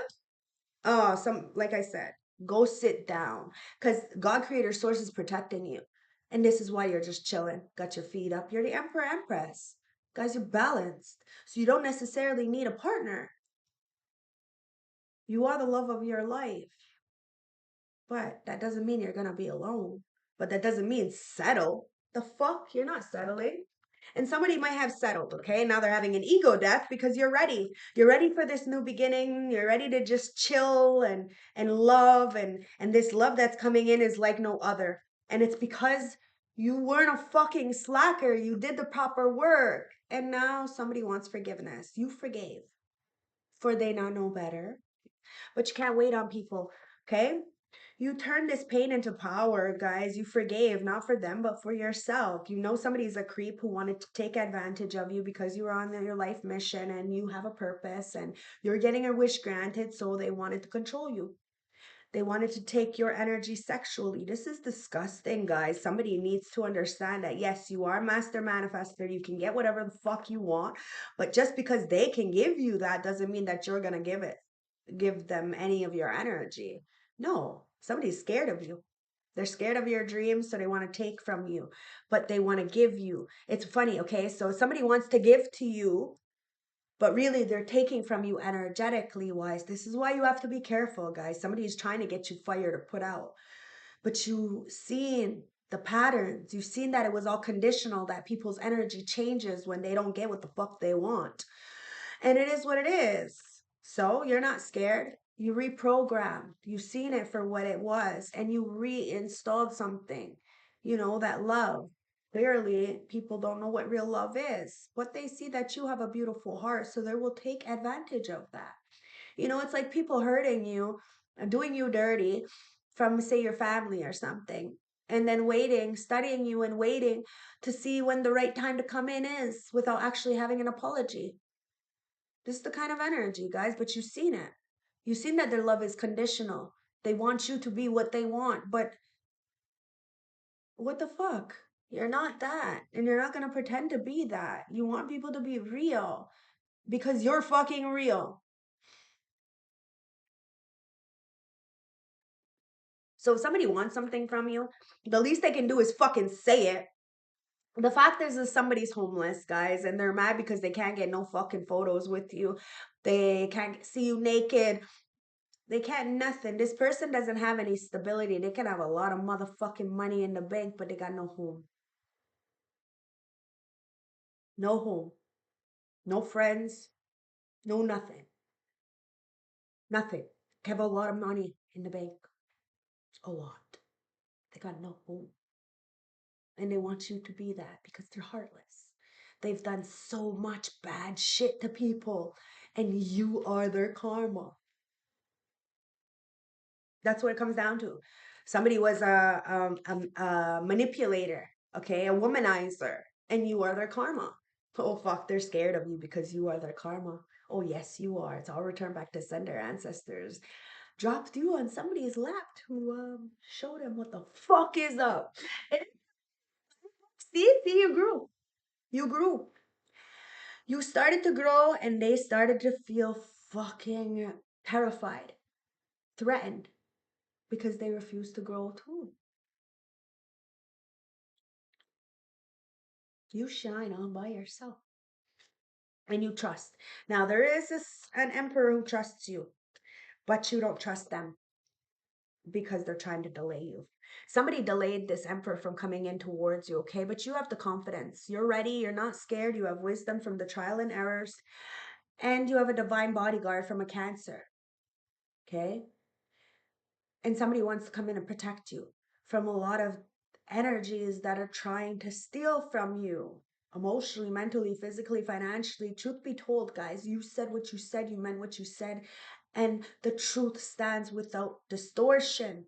Speaker 1: Oh, like I said, go sit down because God creator source is protecting you. And this is why you're just chilling, got your feet up. You're the emperor empress. Guys, you're balanced. So you don't necessarily need a partner. You are the love of your life. But that doesn't mean you're gonna be alone. But that doesn't mean settle. The fuck? You're not settling. And somebody might have settled, okay? Now they're having an ego death because you're ready. You're ready for this new beginning. You're ready to just chill and love and this love that's coming in is like no other. And it's because you weren't a fucking slacker. You did the proper work. And now somebody wants forgiveness. You forgave. For they now know better. But you can't wait on people, okay? You turned this pain into power, guys. You forgave, not for them, but for yourself. You know somebody's a creep who wanted to take advantage of you because you were on your life mission and you have a purpose and you're getting a wish granted, so they wanted to control you. They wanted to take your energy sexually. This is disgusting, guys. Somebody needs to understand that, yes, you are master manifester. You can get whatever the fuck you want. But just because they can give you that doesn't mean that you're going to give them any of your energy. No, somebody's scared of you. They're scared of your dreams, so they want to take from you, but they want to give you. It's funny, okay? So somebody wants to give to you, but really they're taking from you energetically wise. This is why you have to be careful, guys. Somebody is trying to get you fired or put out, but you seen The patterns. You've seen that it was all conditional, that people's energy changes when they don't get what the fuck they want. And it is what it is. So you're not scared. You reprogrammed. You've seen it for what it was, and you reinstalled something, that love. Clearly, people don't know what real love is, but they see that you have a beautiful heart, so they will take advantage of that. It's like people hurting you and doing you dirty from, say, your family or something, and then waiting, studying you and waiting to see when the right time to come in is without actually having an apology. This is the kind of energy, guys, but you've seen it. You've seen that their love is conditional. They want you to be what they want, but what the fuck? You're not that. And you're not going to pretend to be that. You want people to be real because you're fucking real. So if somebody wants something from you, the least they can do is fucking say it. The fact is somebody's homeless, guys, and they're mad because they can't get no fucking photos with you. They can't see you naked. They can't nothing. This person doesn't have any stability. They can have a lot of motherfucking money in the bank, but they got no home. No home. No friends. No nothing. Nothing. They have a lot of money in the bank. A lot. They got no home. And they want you to be that because they're heartless. They've done so much bad shit to people, and you are their karma. That's what it comes down to. Somebody was a manipulator, okay, a womanizer, and you are their karma. Oh, fuck, they're scared of you because you are their karma. Oh, yes, you are. It's all returned back to sender. Ancestors dropped you on somebody's lap to show them what the fuck is up. And see, you grew. You grew. You started to grow, and they started to feel fucking terrified, threatened, because they refused to grow too. You shine all by yourself, and you trust. Now there is an emperor who trusts you, but you don't trust them because they're trying to delay you. Somebody delayed this emperor from coming in towards you, okay? But you have the confidence. You're ready. You're not scared. You have wisdom from the trial and errors, and you have a divine bodyguard from a Cancer, okay? And somebody wants to come in and protect you from a lot of energies that are trying to steal from you emotionally, mentally, physically, financially. Truth be told, guys, you said what you said, you meant what you said, and the truth stands without distortion.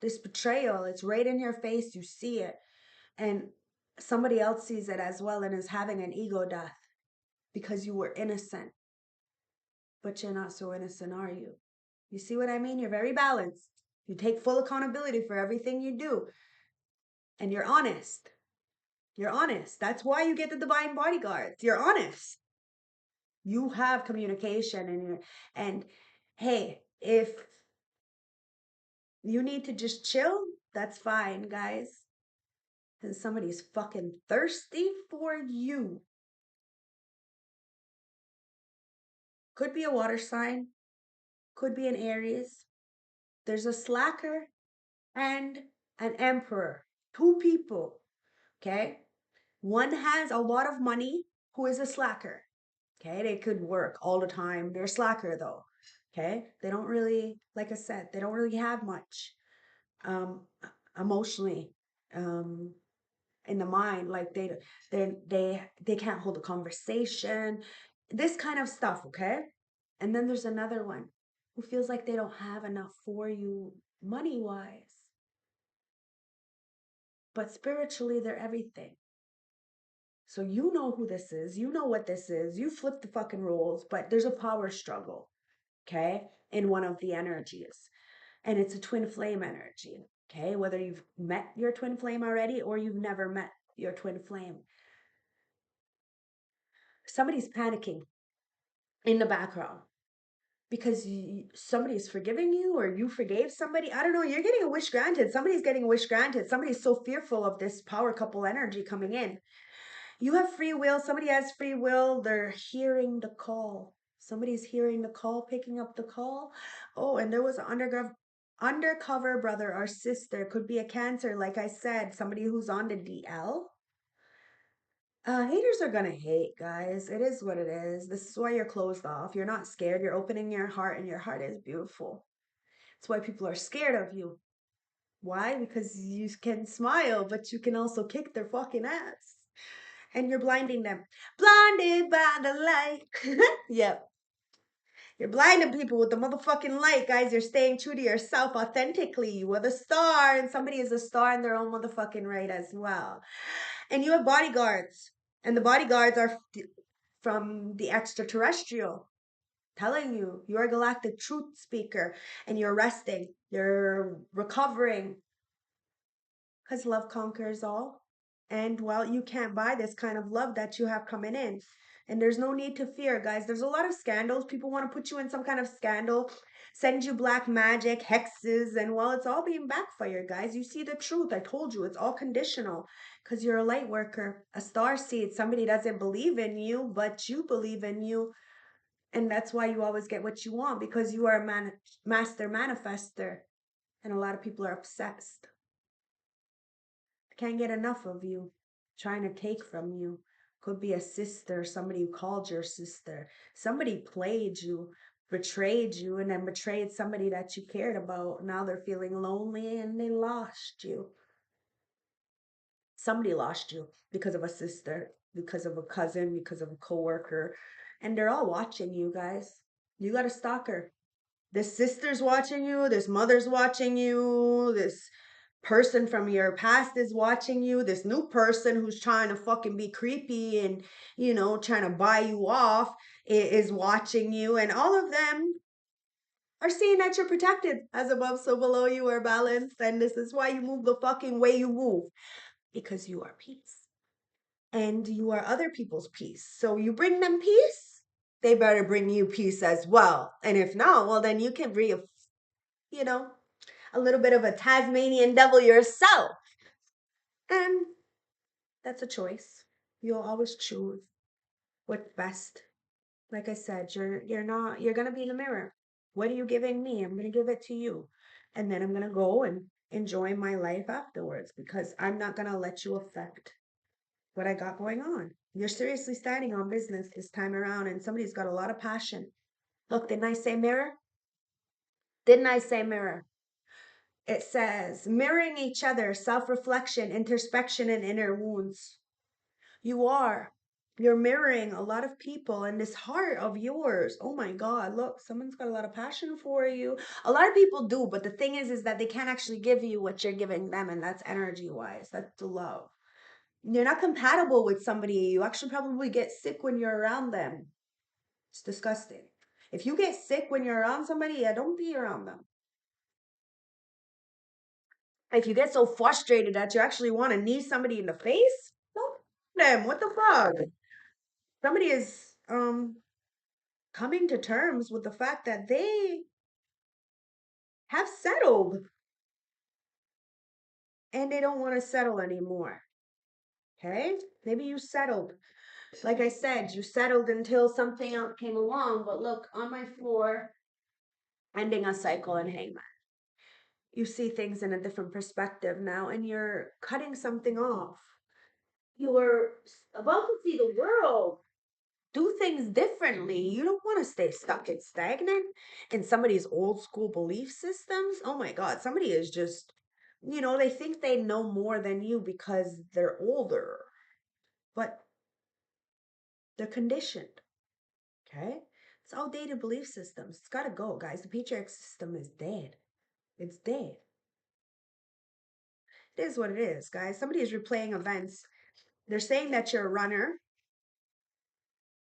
Speaker 1: This betrayal, it's right in your face, you see it, and somebody else sees it as well and is having an ego death because you were innocent, but you're not so innocent, are you? You see what I mean? You're very balanced. You take full accountability for everything you do, and you're honest. You're honest. That's why you get the divine bodyguards. You're honest. You have communication, and hey, if you need to just chill, that's fine, guys. And somebody's fucking thirsty for you. Could be a water sign, could be an Aries. There's a slacker and an emperor. Two people, okay? One has a lot of money, who is a slacker. Okay, they could work all the time. They're a slacker though. Okay, they don't really, like I said, they don't really have much um emotionally in the mind. Like they can't hold a conversation. This kind of stuff, okay? And then there's another one who feels like they don't have enough for you money wise, but spiritually they're everything. So you know who this is. You know what this is. You flip the fucking rules, but there's a power struggle, okay, in one of the energies. And it's a twin flame energy, okay? Whether you've met your twin flame already or you've never met your twin flame. Somebody's panicking in the background because somebody's forgiving you or you forgave somebody. I don't know. You're getting a wish granted. Somebody's getting a wish granted. Somebody's so fearful of this power couple energy coming in. You have free will. Somebody has free will. They're hearing the call. Somebody's hearing the call, picking up the call. Oh, and there was an underground. undercover brother or sister, could be a Cancer, like I said, somebody who's on the DL. Haters are gonna hate, guys. It is what it is. This is why you're closed off. You're not scared. You're opening your heart, and your heart is beautiful. That's why people are scared of you. Why? Because you can smile, but you can also kick their fucking ass. And you're blinding them. Blinded by the light. Yep. You're blinding people with the motherfucking light, guys. You're staying true to yourself authentically. You are the star, and somebody is a star in their own motherfucking right as well. And you have bodyguards, and the bodyguards are from the extraterrestrial, telling you you're a galactic truth speaker, and you're resting, you're recovering, because love conquers all. And well, you can't buy this kind of love that you have coming in. And there's no need to fear, guys. There's a lot of scandals. People want to put you in some kind of scandal, send you black magic, hexes, and well, it's all being backfired, guys. You see the truth. I told you it's all conditional because you're a light worker, a star seed. Somebody doesn't believe in you, but you believe in you. And that's why you always get what you want, because you are a master manifester. And a lot of people are obsessed. Can't get enough of you, trying to take from you. Could be a sister, somebody who called your sister. Somebody played you, betrayed you, and then betrayed somebody that you cared about. Now they're feeling lonely and they lost you. Somebody lost you because of a sister, because of a cousin, because of a coworker. And they're all watching you, guys. You got a stalker. This sister's watching you, this mother's watching you, this person from your past is watching you, this new person who's trying to fucking be creepy and, trying to buy you off is watching you, and all of them are seeing that you're protected. As above, so below, you are balanced, and this is why you move the fucking way you move, because you are peace. And you are other people's peace. So you bring them peace, they better bring you peace as well. And if not, well, then you can be you know, a little bit of a Tasmanian devil yourself. And that's a choice. You'll always choose what's best. Like I said, you're gonna be in the mirror. What are you giving me? I'm gonna give it to you. And then I'm gonna go and enjoy my life afterwards, because I'm not gonna let you affect what I got going on. You're seriously standing on business this time around, and somebody's got a lot of passion. Look, didn't I say mirror? Didn't I say mirror? It says mirroring each other, self-reflection, introspection, and inner wounds. You are. You're mirroring a lot of people, and this heart of yours. Oh my God, look, someone's got a lot of passion for you. A lot of people do, but the thing is that they can't actually give you what you're giving them, and that's energy wise. That's the love. You're not compatible with somebody. You actually probably get sick when you're around them. It's disgusting. If you get sick when you're around somebody, yeah, don't be around them. If you get so frustrated that you actually want to knee somebody in the face, don't them. What the fuck? Somebody is coming to terms with the fact that they have settled and they don't want to settle anymore. Okay? Maybe you settled. Like I said, you settled until something else came along. But look, on my floor, ending a cycle and hangman. You see things in a different perspective now, and you're cutting something off. You're about to see the world, do things differently. You don't want to stay stuck and stagnant in somebody's old school belief systems. Oh my God, somebody is just, they think they know more than you because they're older, but they're conditioned. Okay? It's outdated belief systems. It's got to go, guys. The patriarch system is dead. It's dead. It is what it is, guys. Somebody is replaying events. They're saying that you're a runner,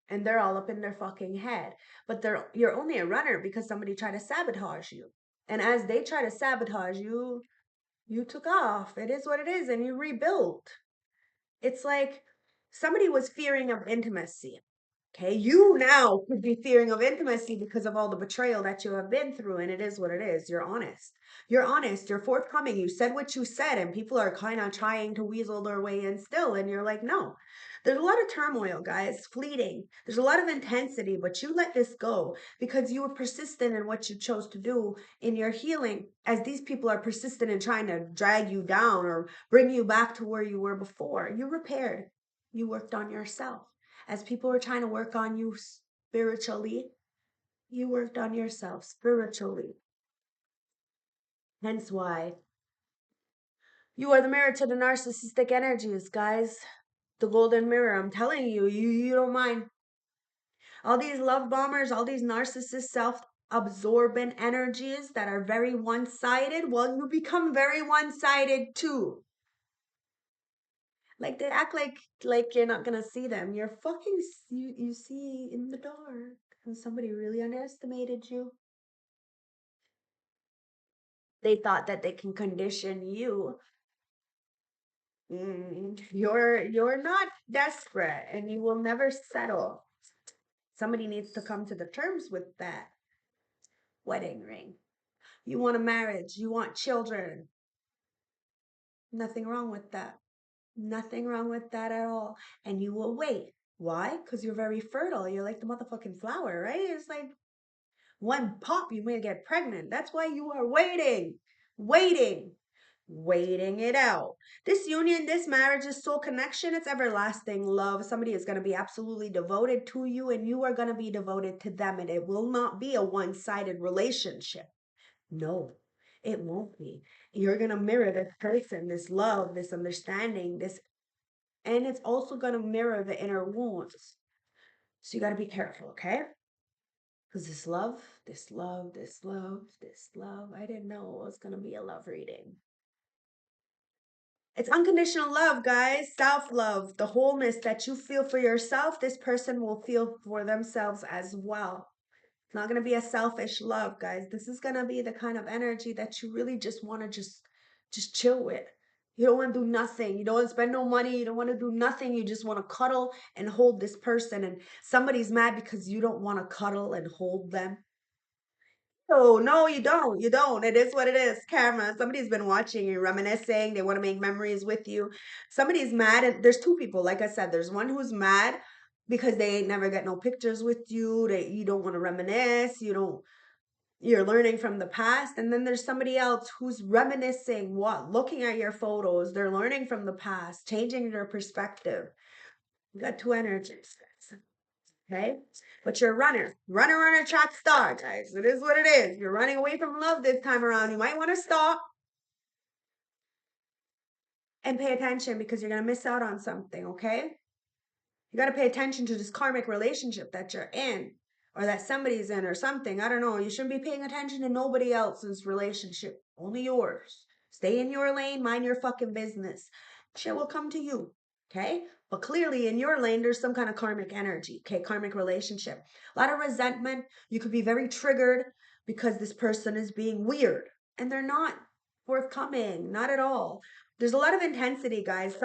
Speaker 1: and they're all up in their fucking head. But you're only a runner because somebody tried to sabotage you. And as they try to sabotage you, you took off. It is what it is, and you rebuilt. It's like somebody was fearing of intimacy. Okay, you now could be fearing of intimacy because of all the betrayal that you have been through, and it is what it is. You're honest. You're honest. You're forthcoming. You said what you said, and people are kind of trying to weasel their way in still, and you're like, no. There's a lot of turmoil, guys, fleeting. There's a lot of intensity, but you let this go because you were persistent in what you chose to do in your healing, as these people are persistent in trying to drag you down or bring you back to where you were before. You repaired. You worked on yourself. As people were trying to work on you spiritually, you worked on yourself spiritually. Hence why you are the mirror to the narcissistic energies, guys. The golden mirror. I'm telling you, you don't mind. All these love bombers, all these narcissist self-absorbent energies that are very one-sided, well, you become very one-sided too. Like they act like you're not gonna see them. You're fucking you see in the dark. And somebody really underestimated you. They thought that they can condition you. You're not desperate, and you will never settle. Somebody needs to come to the terms with that wedding ring. You want a marriage, you want children. Nothing wrong with that. Nothing wrong with that at all. And you will wait. Why? Because you're very fertile. You're like the motherfucking flower, right? It's like one pop, you may get pregnant. That's why you are waiting, waiting, waiting it out. This union, this marriage, this soul connection, it's everlasting love. Somebody is going to be absolutely devoted to you, and you are going to be devoted to them. And it will not be a one-sided relationship. No, it won't be. You're going to mirror this person, this love, this understanding, this, and it's also going to mirror the inner wounds. So you got to be careful, okay? Because this love, this love, this love, this love, I didn't know it was going to be a love reading. It's unconditional love, guys. Self-love, the wholeness that you feel for yourself, this person will feel for themselves as well. It's not going to be a selfish love, guys. This is going to be the kind of energy that you really just want to just chill with. You don't want to do nothing. You don't want to spend no money. You don't want to do nothing. You just want to cuddle and hold this person. And somebody's mad because you don't want to cuddle and hold them. Oh, no, you don't. You don't. It is what it is. Karma. Somebody's been watching you, reminiscing. They want to make memories with you. Somebody's mad. And there's two people. Like I said, there's one who's mad because they ain't never get no pictures with you. You don't want to reminisce. You're learning from the past. And then there's somebody else who's reminiscing, looking at your photos. They're learning from the past, changing their perspective. You got two energies. Okay? But you're a runner. Runner, track star, guys. It is what it is. You're running away from love this time around. You might want to stop and pay attention because you're going to miss out on something, okay? You got to pay attention to this karmic relationship that you're in or that somebody's in or something. I don't know. You shouldn't be paying attention to nobody else's relationship, only yours. Stay in your lane, mind your fucking business. Shit will come to you, okay? But clearly in your lane, there's some kind of karmic energy, okay? Karmic relationship. A lot of resentment. You could be very triggered because this person is being weird and they're not forthcoming, not at all. There's a lot of intensity, guys.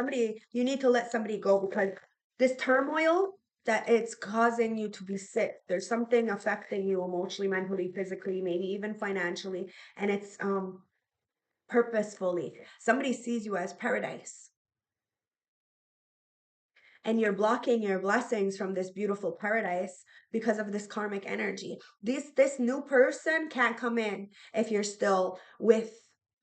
Speaker 1: You need to let somebody go because this turmoil that it's causing you to be sick. There's something affecting you emotionally, mentally, physically, maybe even financially, and it's purposefully. Somebody sees you as paradise, and you're blocking your blessings from this beautiful paradise because of this karmic energy. This new person can't come in if you're still with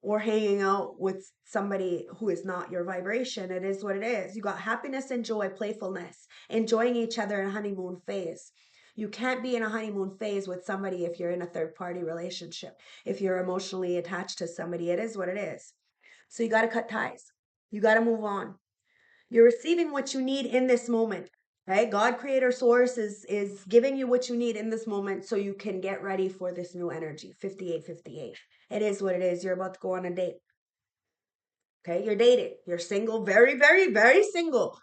Speaker 1: or hanging out with somebody who is not your vibration. It is what it is. You got happiness and joy, playfulness, enjoying each other in a honeymoon phase. You can't be in a honeymoon phase with somebody if you're in a third party relationship. If you're emotionally attached to somebody, it is what it is. So you got to cut ties. You got to move on. You're receiving what you need in this moment. Okay? God, creator, source is giving you what you need in this moment so you can get ready for this new energy. 5858. It is what it is. You're about to go on a date. Okay? You're dating. You're single, very, very, very single.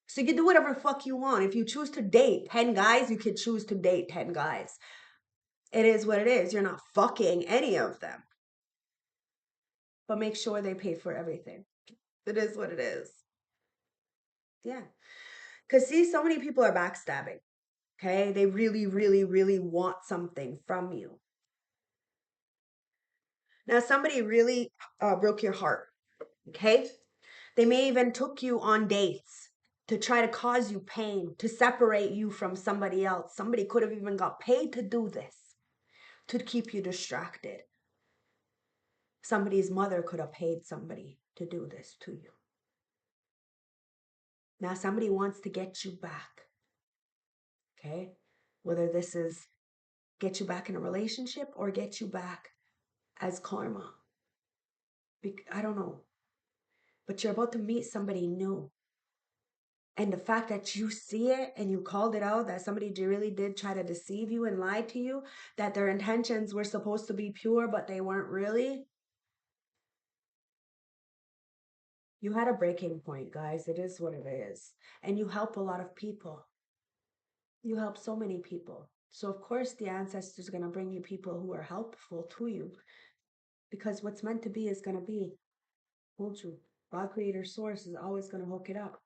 Speaker 1: So you can do whatever fuck you want. If you choose to date 10 guys, you can choose to date 10 guys. It is what it is. You're not fucking any of them. But make sure they pay for everything. It is what it is. Yeah. Because see, so many people are backstabbing. Okay, they really, really, really want something from you. Now, somebody really broke your heart. Okay, they may even took you on dates to try to cause you pain, to separate you from somebody else. Somebody could have even got paid to do this, to keep you distracted. Somebody's mother could have paid somebody to do this to you. Now somebody wants to get you back. Okay, whether this is get you back in a relationship or get you back as karma. I don't know, but you're about to meet somebody new. And the fact that you see it and you called it out, that somebody really did try to deceive you and lie to you, that their intentions were supposed to be pure, but they weren't really. You had a breaking point, guys. It is what it is. And you help a lot of people. You help so many people. So, of course, the ancestors are going to bring you people who are helpful to you, because what's meant to be is going to be. Told you. God, creator, source is always going to hook it up,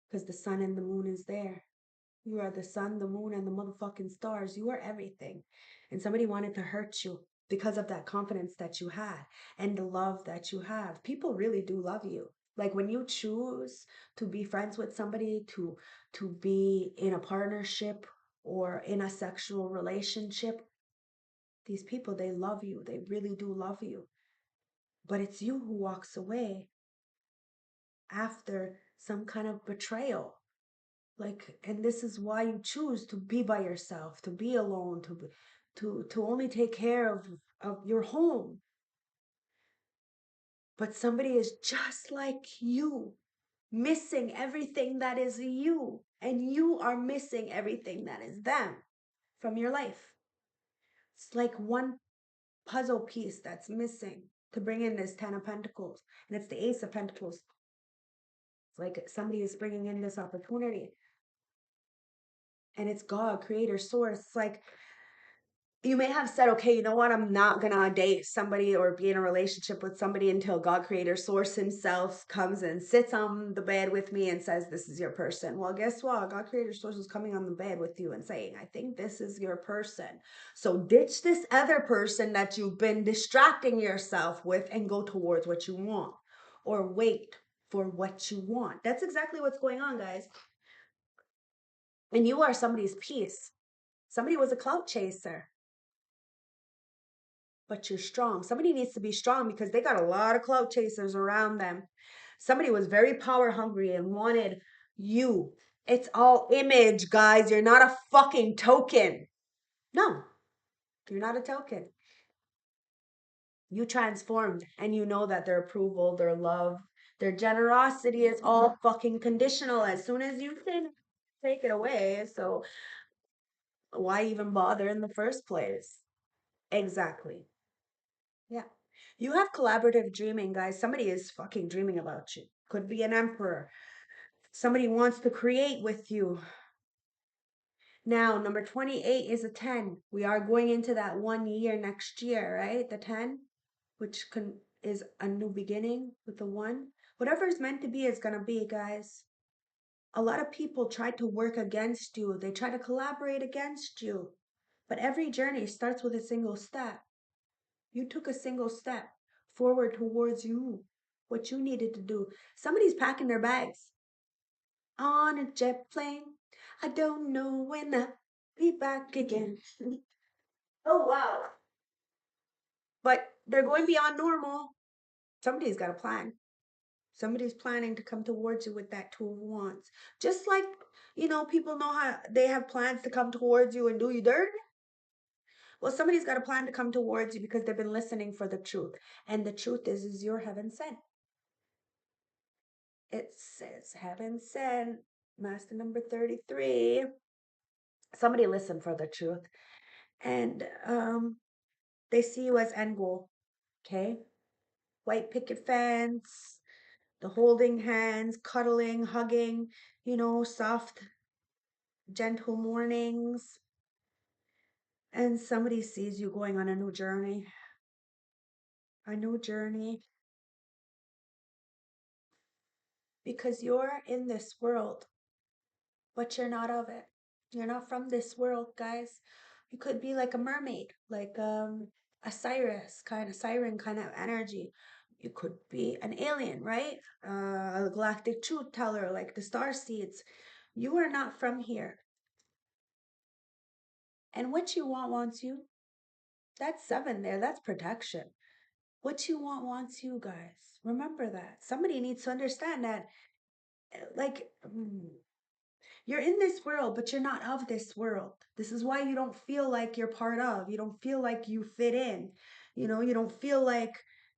Speaker 1: because the sun and the moon is there. You are the sun, the moon, and the motherfucking stars. You are everything. And somebody wanted to hurt you because of that confidence that you had and the love that you have. People really do love you. Like when you choose to be friends with somebody, to be in a partnership or in a sexual relationship, these people, they love you. They really do love you. But it's you who walks away after some kind of betrayal. Like, and this is why you choose to be by yourself, to be alone, to only take care of your home. But somebody is just like you, missing everything that is you, and you are missing everything that is them from your life. It's like one puzzle piece that's missing to bring in this 10 of Pentacles, and it's the Ace of Pentacles. It's like somebody is bringing in this opportunity, and it's God, creator, source. It's like you may have said, okay, you know what? I'm not going to date somebody or be in a relationship with somebody until God, creator, source himself comes and sits on the bed with me and says, this is your person. Well, guess what? God, creator, source is coming on the bed with you and saying, I think this is your person. So ditch this other person that you've been distracting yourself with and go towards what you want, or wait for what you want. That's exactly what's going on, guys. And you are somebody's piece. Somebody was a clout chaser, but you're strong. Somebody needs to be strong because they got a lot of clout chasers around them. Somebody was very power hungry and wanted you. It's all image, guys. You're not a fucking token. No, you're not a token. You transformed, and you know that their approval, their love, their generosity is all fucking conditional as soon as you can take it away. So why even bother in the first place? Exactly. Yeah. You have collaborative dreaming, guys. Somebody is fucking dreaming about you. Could be an emperor. Somebody wants to create with you. Now, number 28 is a 10. We are going into that 1 year next year, right? The 10, which is a new beginning with the 1. Whatever is meant to be is going to be, guys. A lot of people try to work against you. They try to collaborate against you. But every journey starts with a single step. You took a single step forward towards you, what you needed to do. Somebody's packing their bags on a jet plane. I don't know when I'll be back again. Oh, wow. But they're going beyond normal. Somebody's got a plan. Somebody's planning to come towards you with that Two of Wands. Just like, people know how they have plans to come towards you and do you dirt. Well, somebody's got a plan to come towards you because they've been listening for the truth. And the truth is your heaven sent. It says heaven sent, master number 33. Somebody listen for the truth. And they see you as end goal. Okay? White picket fence, the holding hands, cuddling, hugging, soft, gentle mornings. And somebody sees you going on a new journey. A new journey. Because you're in this world but you're not of it. You're not from this world, guys. You could be like a mermaid, like a siren kind of energy. You could be an alien, right? A galactic truth teller, like the star seeds. You are not from here. And what you want wants you. That's seven there. That's protection. What you want wants you, guys. Remember that. Somebody needs to understand that, like, you're in this world, but you're not of this world. This is why you don't feel like you're part of. You don't feel like you fit in. You don't feel like,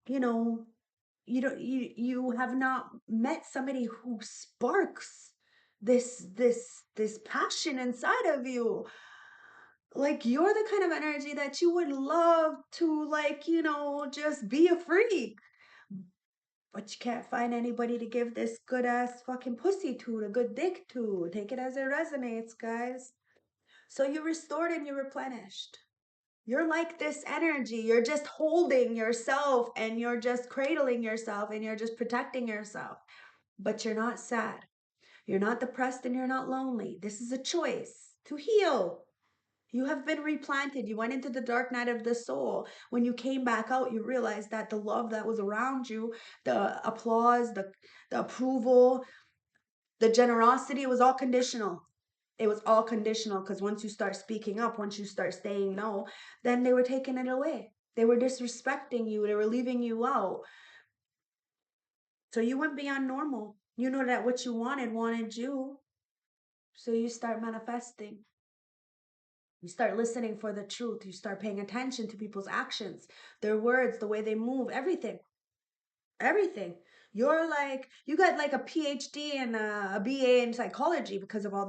Speaker 1: you know, you have not met somebody who sparks this passion inside of you. Like you're the kind of energy that you would love to, like, just be a freak. But you can't find anybody to give this good ass fucking pussy to, a good dick to. Take it as it resonates, guys. So you're restored and you're replenished. You're like this energy. You're just holding yourself and you're just cradling yourself and you're just protecting yourself. But you're not sad. You're not depressed and you're not lonely. This is a choice to heal. You have been replanted. You went into the dark night of the soul. When you came back out, you realized that the love that was around you, the applause, the approval, the generosity, it was all conditional. It was all conditional because once you start speaking up, once you start saying no, then they were taking it away. They were disrespecting you. They were leaving you out. So you went beyond normal. You know that what you wanted you. So you start manifesting. You start listening for the truth. You start paying attention to people's actions, their words, the way they move, everything. Everything. You're like, you got like a PhD and a BA in psychology because of all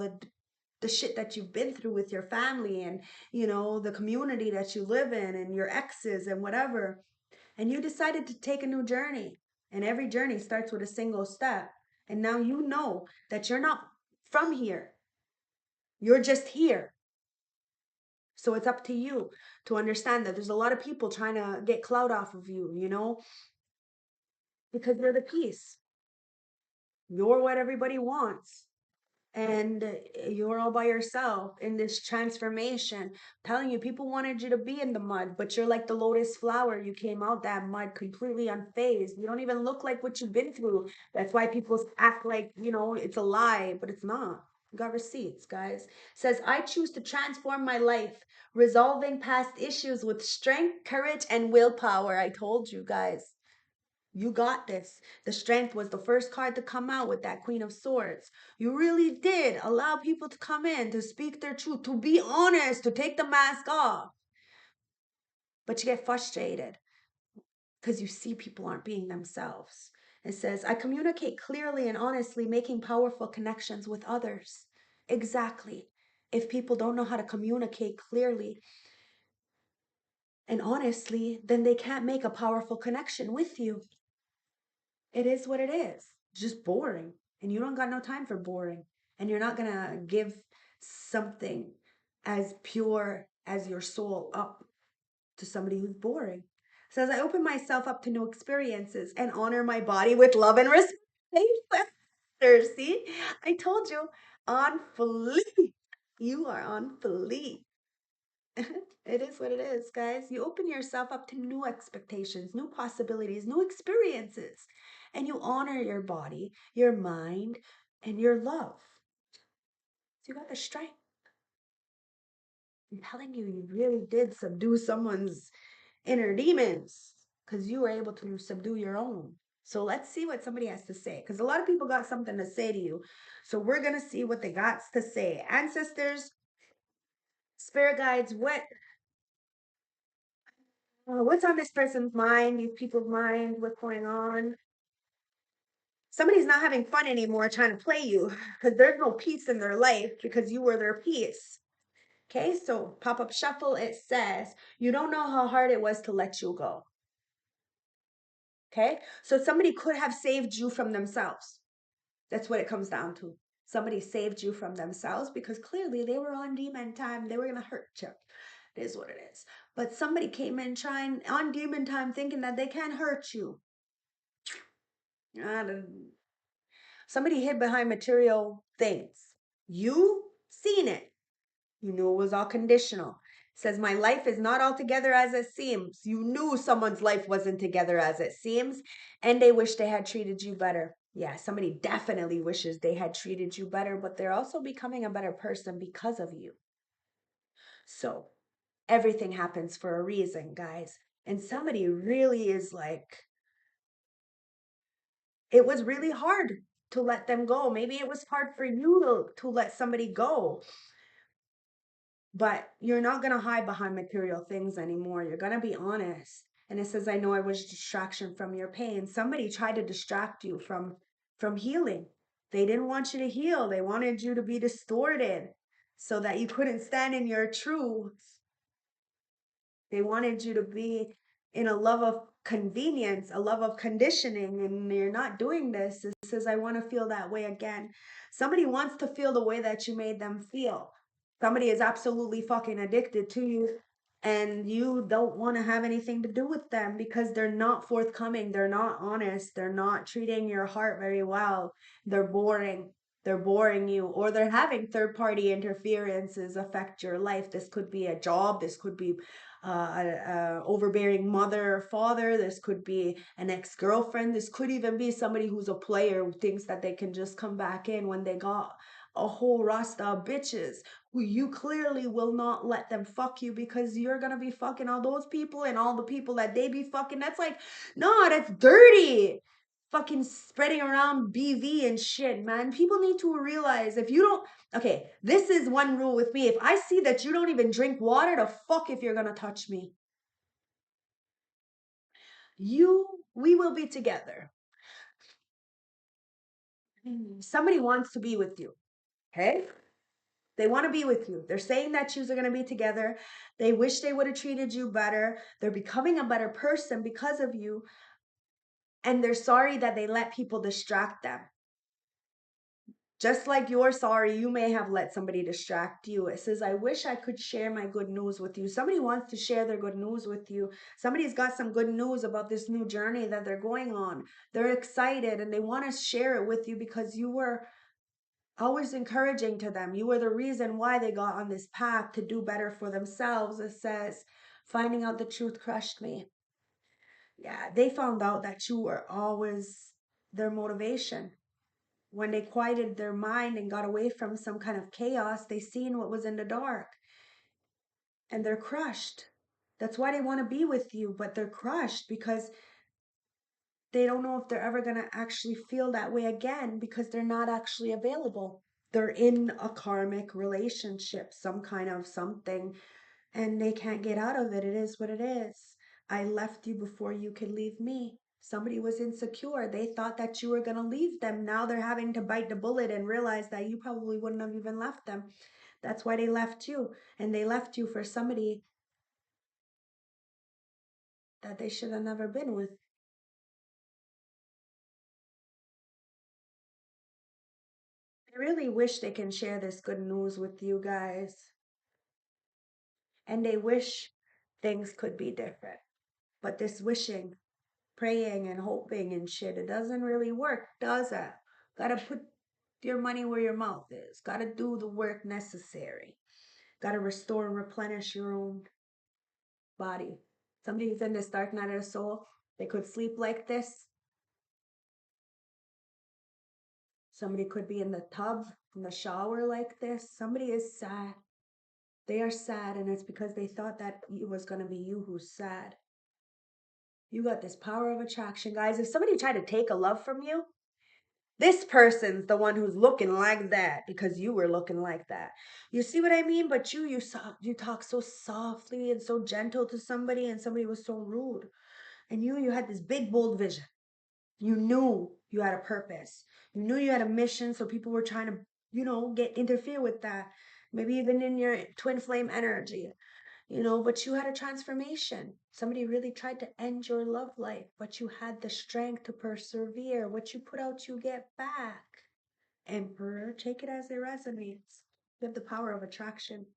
Speaker 1: the shit that you've been through with your family and, the community that you live in and your exes and whatever. And you decided to take a new journey. And every journey starts with a single step. And now you know that you're not from here. You're just here. So it's up to you to understand that there's a lot of people trying to get clout off of you, because you're the peace. You're what everybody wants. And you're all by yourself in this transformation. I'm telling you, people wanted you to be in the mud, but you're like the lotus flower. You came out that mud completely unfazed. You don't even look like what you've been through. That's why people act like, it's a lie, but it's not. You got receipts, guys. It says, I choose to transform my life, resolving past issues with strength, courage, and willpower. I told you, guys. You got this. The strength was the first card to come out with that Queen of Swords. You really did allow people to come in, to speak their truth, to be honest, to take the mask off. But you get frustrated because you see people aren't being themselves. It says, I communicate clearly and honestly, making powerful connections with others. Exactly. If people don't know how to communicate clearly and honestly, then they can't make a powerful connection with you. It is what it is. It's just boring. And you don't got no time for boring. And you're not gonna give something as pure as your soul up to somebody who's boring. It says, I open myself up to new experiences and honor my body with love and respect. See, I told you, on fleek. You are on fleek. It is what it is, guys. You open yourself up to new expectations, new possibilities, new experiences, and you honor your body, your mind, and your love. So you got the strength. I'm telling you, you really did subdue someone's inner demons because you were able to subdue your own. So let's see what somebody has to say because a lot of people got something to say to you. So we're going to see what they got to say. Ancestors, spirit guides, what's on this person's mind, these people's minds, what's going on? Somebody's not having fun anymore trying to play you because there's no peace in their life because you were their peace. Okay, so pop-up shuffle, it says, you don't know how hard it was to let you go. Okay, so somebody could have saved you from themselves. That's what it comes down to. Somebody saved you from themselves because clearly they were on demon time. They were going to hurt you. It is what it is. But somebody came in trying on demon time thinking that they can't hurt you. Somebody hid behind material things. You seen it. You knew it was all conditional. It says, my life is not altogether as it seems. You knew someone's life wasn't together as it seems, and they wish they had treated you better. Yeah, somebody definitely wishes they had treated you better, but they're also becoming a better person because of you. So everything happens for a reason, guys. And somebody really is like, it was really hard to let them go. Maybe it was hard for you to let somebody go. But you're not going to hide behind material things anymore. You're going to be honest. And it says, I know I was a distraction from your pain. Somebody tried to distract you from healing. They didn't want you to heal. They wanted you to be distorted so that you couldn't stand in your truth. They wanted you to be in a love of convenience, a love of conditioning, and you're not doing this. It says, I want to feel that way again. Somebody wants to feel the way that you made them feel. Somebody is absolutely fucking addicted to you, and you don't want to have anything to do with them because they're not forthcoming. They're not honest. They're not treating your heart very well. They're boring. They're boring you, or they're having third party interferences affect your life. This could be a job. This could be a overbearing mother or father. This could be an ex-girlfriend. This could even be somebody who's a player who thinks that they can just come back in when they got a whole rasta of bitches who you clearly will not let them fuck you because you're gonna be fucking all those people and all the people that they be fucking. That's like, no, that's dirty. Fucking spreading around BV and shit, man. People need to realize if you don't, okay, this is one rule with me. If I see that you don't even drink water, the fuck if you're gonna touch me. We will be together. Somebody wants to be with you. Okay? They want to be with you. They're saying that you're going to be together. They wish they would have treated you better. They're becoming a better person because of you. And they're sorry that they let people distract them. Just like you're sorry, you may have let somebody distract you. It says, I wish I could share my good news with you. Somebody wants to share their good news with you. Somebody's got some good news about this new journey that they're going on. They're excited and they want to share it with you because you were always encouraging to them. You were the reason why they got on this path to do better for themselves. It says, finding out the truth crushed me. Yeah, they found out that you were always their motivation. When they quieted their mind and got away from some kind of chaos, they seen what was in the dark and they're crushed. That's why they want to be with you, but they're crushed because they don't know if they're ever going to actually feel that way again because they're not actually available. They're in a karmic relationship, some kind of something, and they can't get out of it. It is what it is. I left you before you could leave me. Somebody was insecure. They thought that you were going to leave them. Now they're having to bite the bullet and realize that you probably wouldn't have even left them. That's why they left you. And they left you for somebody that they should have never been with. I really wish they can share this good news with you guys. And they wish things could be different. But this wishing, praying, and hoping and shit, it doesn't really work, does it? Gotta put your money where your mouth is. Gotta do the work necessary. Gotta restore and replenish your own body. Somebody who's in this dark night of the soul, they could sleep like this. Somebody could be in the tub, in the shower like this. Somebody is sad. They are sad, and it's because they thought that it was going to be you who's sad. You got this power of attraction, guys. If somebody tried to take a love from you, this person's the one who's looking like that because you were looking like that. You see what I mean? But you talk so softly and so gentle to somebody, and somebody was so rude. And you had this big bold vision. You knew you had a purpose. You knew you had a mission, so people were trying to, interfere with that. Maybe even in your twin flame energy. But you had a transformation. Somebody really tried to end your love life, but you had the strength to persevere. What you put out, you get back. Emperor, take it as it resonates. You have the power of attraction.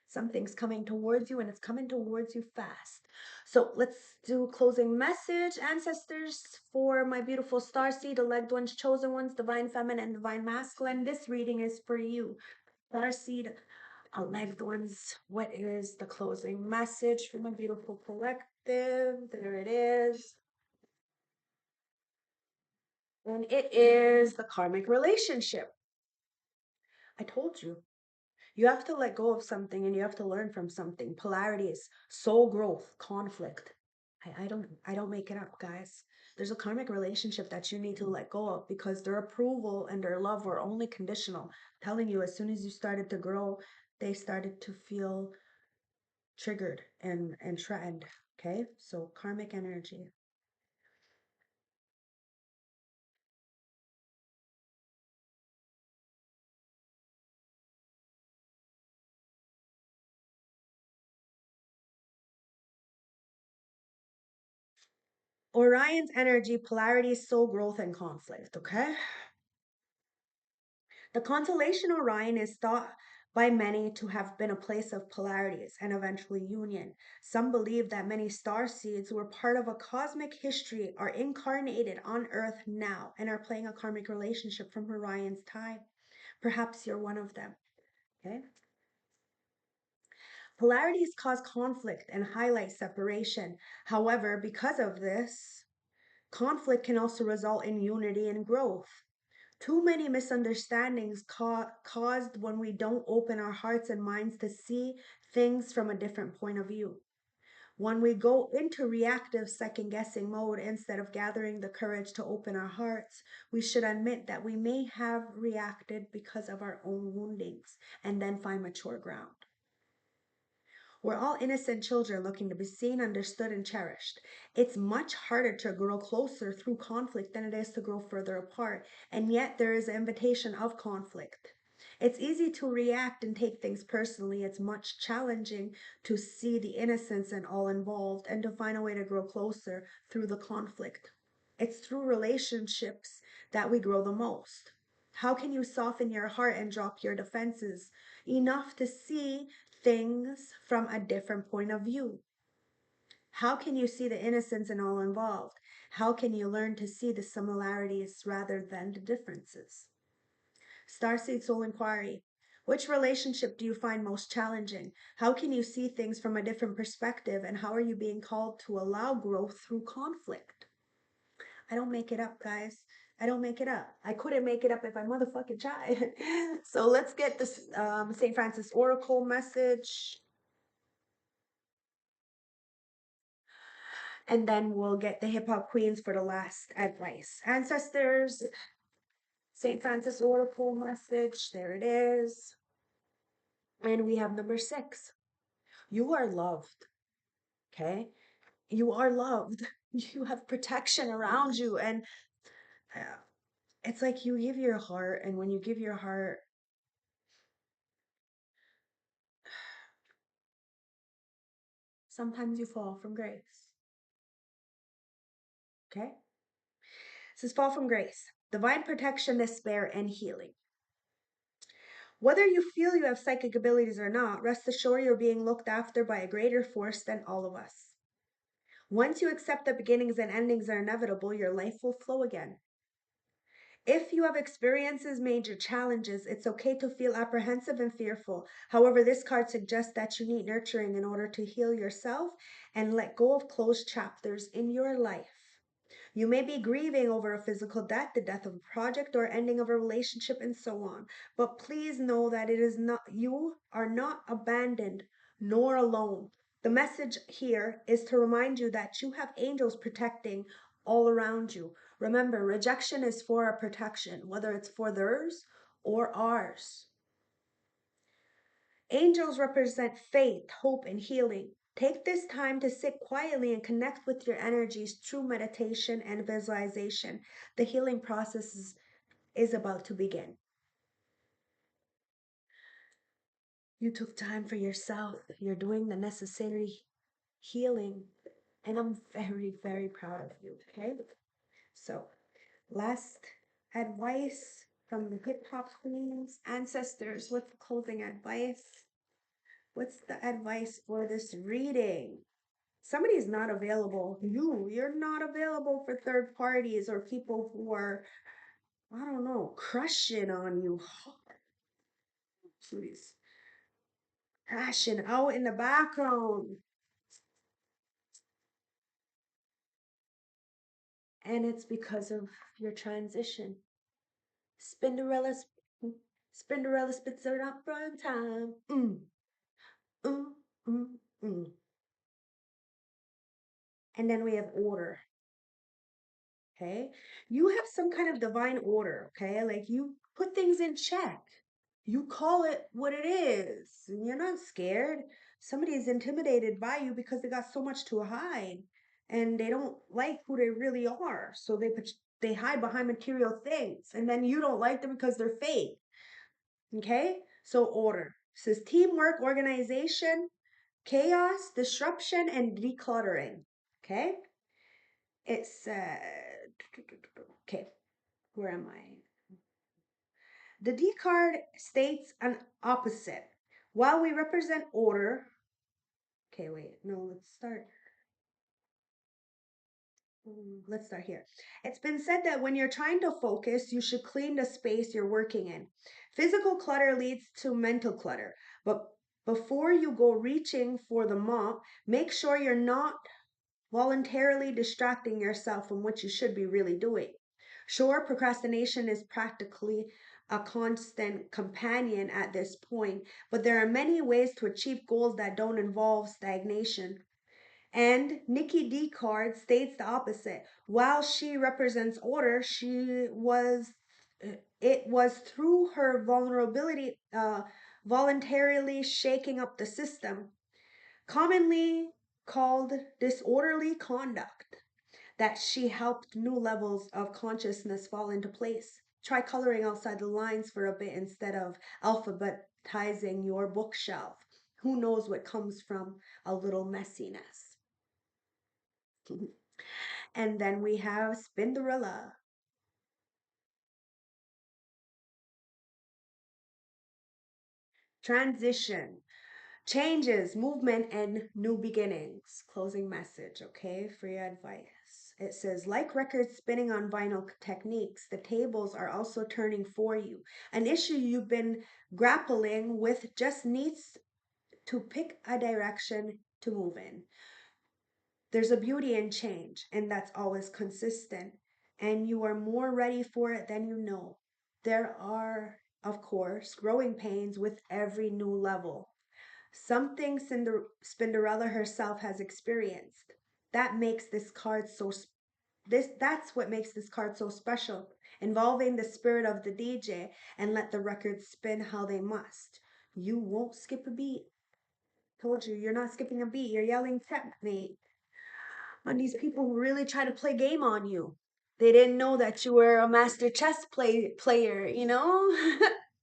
Speaker 1: Something's coming towards you and it's coming towards you fast. So let's do a closing message. Ancestors, for my beautiful starseed, elect ones, chosen ones, divine feminine and divine masculine, this reading is for you. Starseed, loved ones, what is the closing message from a beautiful collective? There it is. And it is the karmic relationship. I told you. You have to let go of something and you have to learn from something. Polarities, soul growth, conflict. I don't make it up, guys. There's a karmic relationship that you need to let go of because their approval and their love were only conditional. I'm telling you, as soon as you started to grow, they started to feel triggered and threatened. Okay? So karmic energy. Orion's energy, polarity, soul growth, and conflict. Okay? The constellation Orion is thought by many to have been a place of polarities and eventually union. Some believe that many star seeds were part of a cosmic history, are incarnated on Earth now, and are playing a karmic relationship from Orion's time. Perhaps you're one of them. Okay? Polarities cause conflict and highlight separation. However, because of this, conflict can also result in unity and growth. Too many misunderstandings caused when we don't open our hearts and minds to see things from a different point of view. When we go into reactive second guessing mode instead of gathering the courage to open our hearts, we should admit that we may have reacted because of our own woundings and then find mature ground. We're all innocent children looking to be seen, understood, and cherished. It's much harder to grow closer through conflict than it is to grow further apart, and yet there is an invitation of conflict. It's easy to react and take things personally. It's much challenging to see the innocence in all involved and to find a way to grow closer through the conflict. It's through relationships that we grow the most. How can you soften your heart and drop your defenses enough to see things from a different point of view? How can you see the innocence in all involved? How can you learn to see the similarities rather than the differences? Starseed Soul Inquiry. Which relationship do you find most challenging? How can you see things from a different perspective? And how are you being called to allow growth through conflict? I don't make it up, guys. I don't make it up. I couldn't make it up if I motherfucking tried. So let's get this St. Francis Oracle message. And then we'll get the hip hop queens for the last advice. Ancestors, St. Francis Oracle message. There it is. And we have number 6. You are loved. Okay? You are loved. You have protection around you. And it's like you give your heart. And when you give your heart, sometimes you fall from grace. Okay? This is fall from grace. Divine protection, despair, and healing. Whether you feel you have psychic abilities or not, rest assured you're being looked after by a greater force than all of us. Once you accept that beginnings and endings are inevitable, your life will flow again. If you have experiences major challenges, it's okay to feel apprehensive and fearful. However, this card suggests that you need nurturing in order to heal yourself and let go of closed chapters in your life. You may be grieving over a physical death, the death of a project, or ending of a relationship, and so on. But please know that it is not you are not abandoned nor alone. The message here is to remind you that you have angels protecting all around you. Remember, rejection is for a protection, whether it's for theirs or ours. Angels represent faith, hope, and healing. Take this time to sit quietly and connect with your energies through meditation and visualization. The healing process is about to begin. You took time for yourself. You're doing the necessary healing. And I'm very, very proud of you. Okay? So, last advice from the hip hop queens, ancestors. What's the closing advice? What's the advice for this reading? Somebody's not available. You're not available for third parties or people who are, I don't know, crushing on you hard. Please. Crashing out in the background. And it's because of your transition. Spinderella, Spinderella spits it up on time. Mm, mm, mm. And then we have order. Okay. You have some kind of divine order. Okay. Like you put things in check. You call it what it is. And you're not scared. Somebody is intimidated by you because they got so much to hide and they don't like who they really are. So they hide behind material things. And then you don't like them because they're fake. Okay? So order. It says teamwork, organization, chaos, disruption, and decluttering. Okay? It said, okay, where am I? The D card states an opposite. While we represent order, okay, wait, no, let's start here. It's been said that when you're trying to focus, you should clean the space you're working in. Physical clutter leads to mental clutter, but before you go reaching for the mop, make sure you're not voluntarily distracting yourself from what you should be really doing. Sure, procrastination is practically a constant companion at this point, but there are many ways to achieve goals that don't involve stagnation. And Nikki D card states the opposite. While she represents order, it was through her vulnerability, voluntarily shaking up the system, commonly called disorderly conduct, that she helped new levels of consciousness fall into place. Try coloring outside the lines for a bit instead of alphabetizing your bookshelf. Who knows what comes from a little messiness? And then we have Spinderella. Transition, changes, movement, and new beginnings. Closing message, okay, for your advice. It says, like records spinning on vinyl techniques, the tables are also turning for you. An issue you've been grappling with just needs to pick a direction to move in. There's a beauty in change, and that's always consistent. And you are more ready for it than you know. There are, of course, growing pains with every new level. Something Cinderella herself has experienced. That makes this card so that's what makes this card so special. Involving the spirit of the DJ and let the records spin how they must. You won't skip a beat. Told you, you're not skipping a beat. You're yelling checkmate on these people who really try to play game on you. They didn't know that you were a master chess player, you know?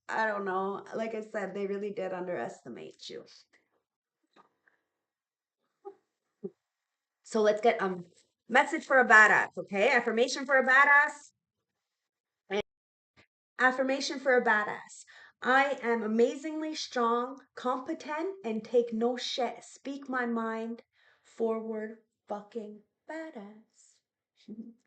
Speaker 1: I don't know. Like I said, they really did underestimate you. So let's get message for a badass, okay? Affirmation for a badass. Affirmation for a badass. I am amazingly strong, competent, and take no shit. Speak my mind. Forward fucking badass.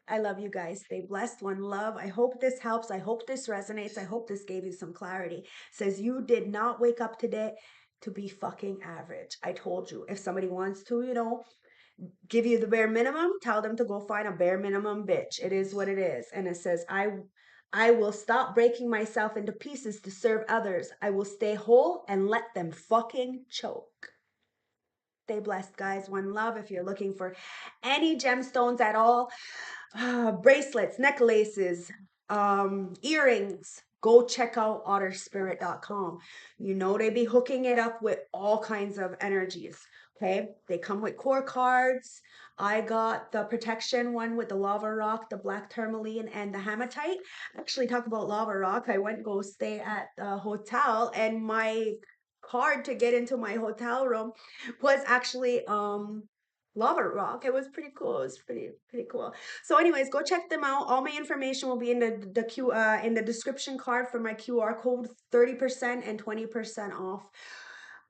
Speaker 1: I love you guys. Stay blessed. One love. I hope this helps. I hope this resonates. I hope this gave you some clarity. Says you did not wake up today to be fucking average. I told you. If somebody wants to, give you the bare minimum, tell them to go find a bare minimum bitch. It is what it is. And it says, I will stop breaking myself into pieces to serve others. I will stay whole and let them fucking choke. Stay blessed, guys. One love. If you're looking for any gemstones at all, bracelets, necklaces, earrings, go check out otterspirit.com. They be hooking it up with all kinds of energies. Okay, they come with core cards. I got the protection one with the lava rock, the black tourmaline, and the hematite. Actually, talk about lava rock. I went go stay at the hotel, and my card to get into my hotel room was actually lava rock. It was pretty cool. It was pretty cool. So anyways, go check them out. All my information will be in in the description card for my QR code, 30% and 20% off.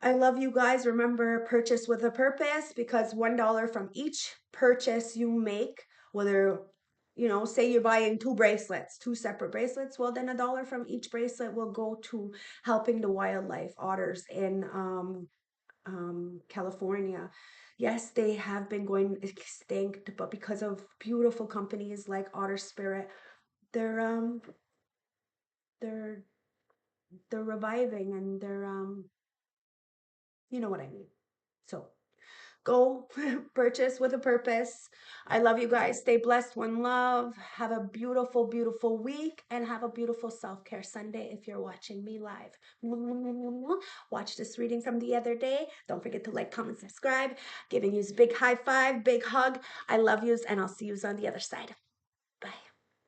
Speaker 1: I love you guys. Remember, purchase with a purpose, because $1 from each purchase you make, whether you know, say you're buying two bracelets, two separate bracelets, well, then $1 from each bracelet will go to helping the wildlife, otters in California. Yes, they have been going extinct, but because of beautiful companies like Otter Spirit, they're they're they're reviving, and they're you know what I mean. So go purchase with a purpose. I love you guys. Stay blessed. One love. Have a beautiful, beautiful week, and have a beautiful self-care Sunday if you're watching me live. Watch this reading from the other day. Don't forget to like, comment, subscribe. Giving you a big high five, big hug. I love yous, and I'll see yous on the other side.